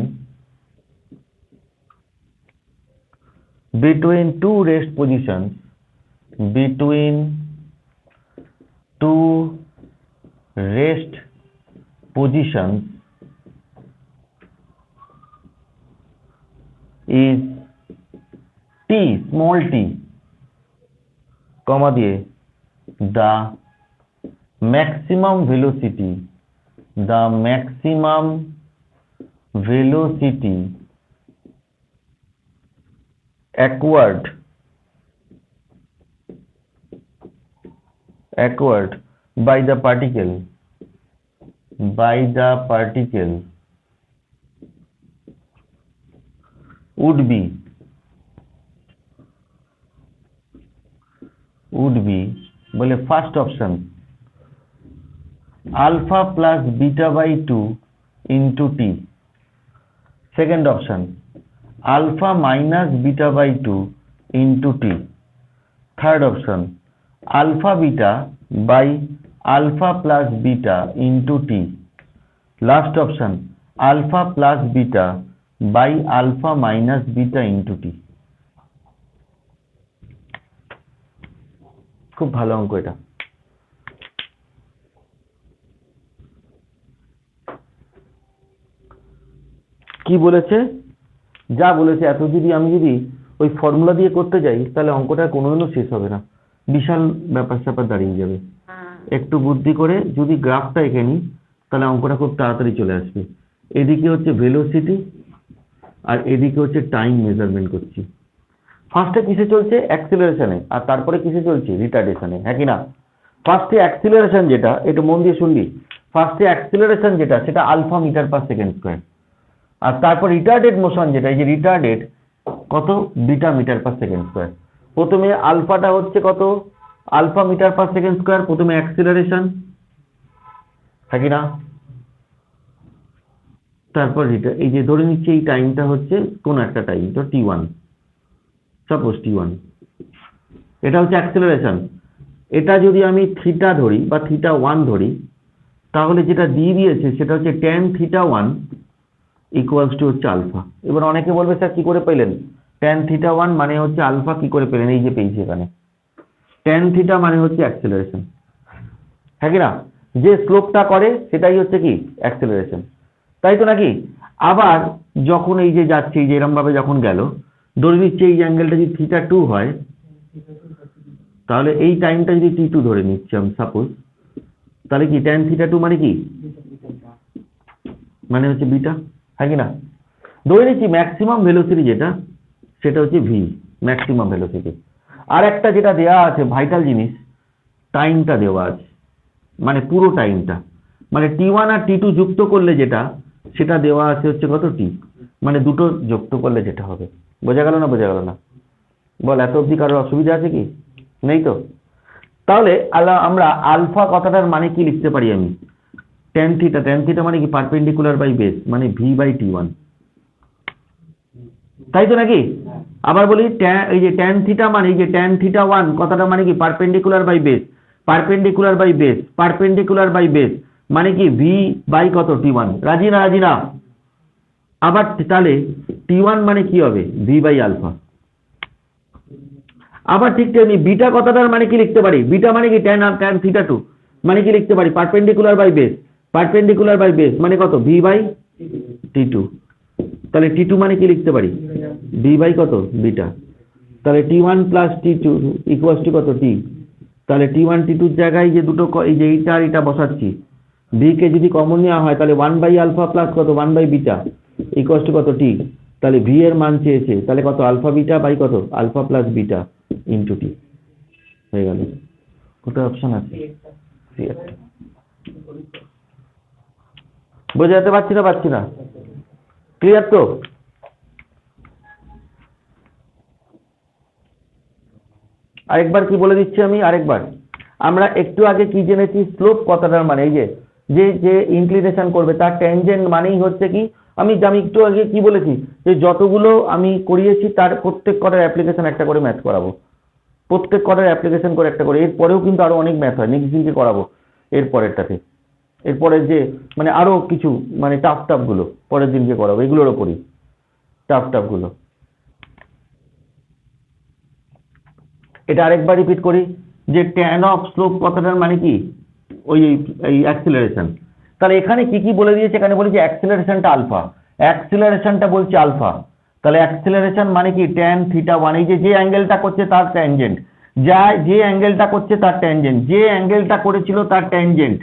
between two rest positions rest positions is t, small t, comma দিয়ে the maximum velocity acquired by the particle would be বলে first option alpha plus beta by 2 into t. Second option alpha minus beta by 2 into t. Third option alpha beta by alpha plus beta into t. Last option alpha plus beta by alpha minus beta into t. খুব ভালো অঙ্ক এটা। কি বলেছে? যা বলেছে এত যদি আমি ওই ফর্মুলা দিয়ে করতে যাই তাহলে অঙ্কটা কোনোদিনও শেষ হবে না, বিশাল ব্যাপার স্যাপার দাঁড়িয়ে যাবে। একটু বুদ্ধি করে যদি গ্রাফটা এঁকে নিই তাহলে অঙ্কটা খুব তাড়াতাড়ি চলে আসবে। এদিকে হচ্ছে ভেলোসিটি আর এদিকে হচ্ছে টাইম মেজারমেন্ট করছি। ফার্স্টে কিসে চলছে? অ্যাক্সিলারেশনে, আর তারপরে কিসে চলছে? রিটার্ডেশনে, হ্যাঁ কি না? ফার্স্টে অ্যাক্সিলারেশন যেটা, একটু মন দিয়ে শুনবি, ফার্স্টে অ্যাক্সিলারেশন যেটা সেটা alpha metre per second square, আর তারপর রিটার্ডেড মোশন যেটা, এই যে রিটার্ডেড কত? Beta metre per second square. প্রথমে আলফাটা হচ্ছে কত? Alpha metre per second square, প্রথমে অ্যাক্সিলারেশন, হ্যাঁ কি না? তারপর এই যে ধরে নিচ্ছি এই টাইমটা হচ্ছে কোন একটা টাইম, তো t1, সাপোজ t1, এটা হচ্ছে অ্যাক্সিলারেশন। এটা যদি আমি থিটা ধরি বা θ1 ধরি তাহলে যেটা দিয়ে দিয়েছে সেটা হচ্ছে tan θ1 ইকুয়ালস টু হচ্ছে আলফা। এবার অনেকে বলবে স্যার কি করে পেলেন tan θ1 মানে হচ্ছে আলফা, কি করে পেলেন? এই যে পেয়েছি এখানে tan θ মানে হচ্ছে অ্যাক্সিলারেশন, হ্যাঁ কি না? যে স্লোপটা করে সেটাই হচ্ছে কি? অ্যাক্সিলারেশন, তাই তো নাকি? আবার যখন এই যে যাচ্ছে, এই যে এরম ভাবে যখন গেল, ধরে নিচ্ছে এই অ্যাঙ্গেলটা যদি θ2 হয় তাহলে এই টাইমটা যদি t2 ধরে নিচ্ছি আমি সাপোজ, তাহলে কি tan θ2 মানে কি? মানে হচ্ছে বিটা, হ্যাঁ কি না? ধরে নিচ্ছি ম্যাক্সিমাম ভেলোসিটি যেটা সেটা হচ্ছে v, ম্যাক্সিমাম ভেলোসিটি। আর একটা যেটা দেওয়া আছে ভাইটাল জিনিস, টাইমটা দেওয়া আছে, মানে পুরো টাইমটা, মানে t1 আর t2 যুক্ত করলে যেটা সেটা দেওয়া আছে হচ্ছে কত? t, মানে দুটো যুক্ত করলে যেটা হবে। বোঝা গেল না? বোঝা গেল না? বল, এত অবধি কারোর অসুবিধা আছে কি? নেই তো? তাহলে আমরা আলফা কথাটার মানে কি লিখতে পারি? আমি tan θ, tan θ মানে কি? পারপেন্ডিকুলার বাই বেস, মানে v বাই t1, তাই তো নাকি? আবার বলি এই যে tan θ মানে এই যে tan θ1 কথাটা মানে কি? Perpendicular by base, perpendicular by base, perpendicular by base মানে কি? v বাই কত? t1। রাজি না? রাজি না? আবার তাহলে t1 মানে কি হবে? v by alpha. আবার ঠিক তেমনি বিটা কথাটার মানে কি লিখতে পারি? বিটা মানে কি? tan θ2 মানে কি লিখতে পারি? Perpendicular by base, perpendicular by base মানে কত? v by t2। তাহলে t2 মানে কি লিখতে পারি? v বাই কত? বিটা। তাহলে t1 plus t2 equals to কত? t। তাহলে t1 t2 এর জায়গায় যে দুটো এই যে এইটা আর এটা বসাচ্ছি, v কে যদি কমন নেওয়া হয় তাহলে 1 বাই আলফা প্লাস কত? 1 বাই বিটা ইকুয়ালস টু কত? t। তাহলে v এর মান চেয়েছে, তাহলে কত? আলফা বিটা বাই কত? Alpha plus beta into t হয়ে গেল। কত অপশন আছে? বোঝাতে পারছি না? ক্লিয়ার তো? আরেকবার কি বলে দিচ্ছি আমি, আরেকবার। আমরা একটু আগে কি জেনেছি? স্লোপ কথাটার মানে এই যে যে ইনক্লিনেশন করবে তার ট্যানজেন্ট মানেই হচ্ছে কি? আমি একটু আগে কি বলেছি যে যতগুলো আমি করিয়েছি তার প্রত্যেক কটার অ্যাপ্লিকেশন একটা করে ম্যাথ করাবো, প্রত্যেক কটার অ্যাপ্লিকেশন করে একটা করে। এরপরেও কিন্তু আরো অনেক ম্যাথ হয়, নেক্সট দিনকে করাবো এরপরেরটাতে। এরপরের যে মানে আরো কিছু মানে টাফ গুলো পরের দিনকে করাবো, এগুলোর ওপরই টাফ গুলো। এটা আরেকবার রিপিট করি যে ট্যান অফ স্লোপ কথাটার মানে কি? ওই এই অ্যাক্সিলারেশন। তাহলে এখানে কি কি বলে দিয়েছে, এখানে বলেছে অ্যাক্সিলারেশনটা আলফা, অ্যাক্সিলারেশনটা বলছে আলফা। তাহলে অ্যাক্সিলারেশন মানে কি ট্যান থিটা ওয়ান, এই যে অ্যাঙ্গেলটা করছে তার ট্যানজেন্ট, যে অ্যাঙ্গেলটা করছে তার ট্যানজেন্ট, যে অ্যাঙ্গেলটা করেছিল তার ট্যানজেন্ট,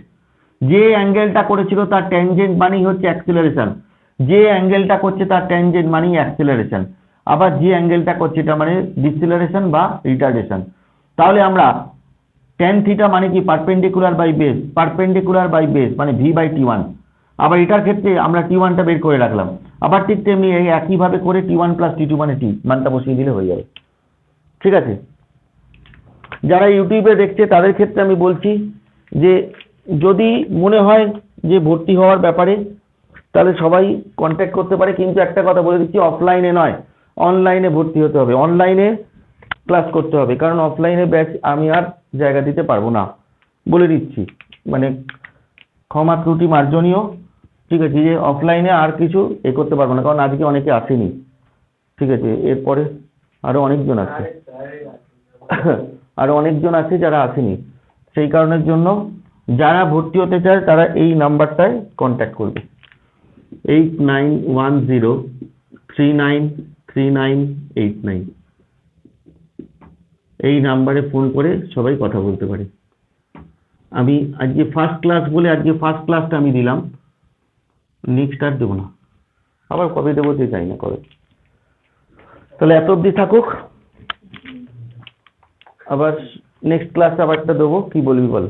যে অ্যাঙ্গেলটা করেছিল তার ট্যানজেন্ট মানেই হচ্ছে অ্যাক্সিলারেশন, যে অ্যাঙ্গেলটা করছে তার ট্যানজেন্ট মানেই অ্যাক্সিলারেশন, আবার যে অ্যাঙ্গেলটা করছে এটা মানে ডিসিলারেশন বা রিটার্ডেশন। তাহলে আমরা tan থিটা মানে কি perpendicular by base, perpendicular by base মানে ভি বাই টি ওয়ান। আবার এটার ক্ষেত্রে আমরা টি ওয়ানটা বের করে রাখলাম, আবার ঠিক তেমনি এই একইভাবে করে টি ওয়ান প্লাস টি টু মানে টি মানটা বসিয়ে দিলে হয়ে যাবে। ঠিক আছে, যারা ইউটিউবে দেখছে তাদের ক্ষেত্রে আমি বলছি যে যদি মনে হয় যে ভর্তি হওয়ার ব্যাপারে, তাহলে সবাই কন্ট্যাক্ট করতে পারে, কিন্তু একটা কথা বলে দিচ্ছি, অফলাইনে নয় অনলাইনে ভর্তি হতে হবে, অনলাইনে ক্লাস করতে হবে, কারণ অফলাইনে ব্যাচ আমি আর জায়গা দিতে পারবো না, বলে দিচ্ছি, মানে ক্ষমা ত্রুটি মার্জনীয়। ঠিক আছে, যে অফলাইনে আর কিছু করতে পারবো না, কারণ আজকে অনেকে আসেনি। ঠিক আছে, এরপরে আরো অনেকজন আছে, আরো অনেকজন আছে যারা আসেনি, সেই কারণের জন্য যারা ভর্তি হতে চায় তারা এই নাম্বারটায় কন্ট্যাক্ট করবে, 8910393989। এই নাম্বারে ফোন করে সবাই কথা বলতে পারে। আমি আজকে ফার্স্ট ক্লাস বলে আজকে ফার্স্ট ক্লাসটা আমি দিলাম, নেক্সট আর দেবো না, আবার কবে দেবো যে চাই না কবে। তাহলে এত অবধি থাকুক, আবার নেক্সট ক্লাস আবার একটা দেবো, কি বলবি বল।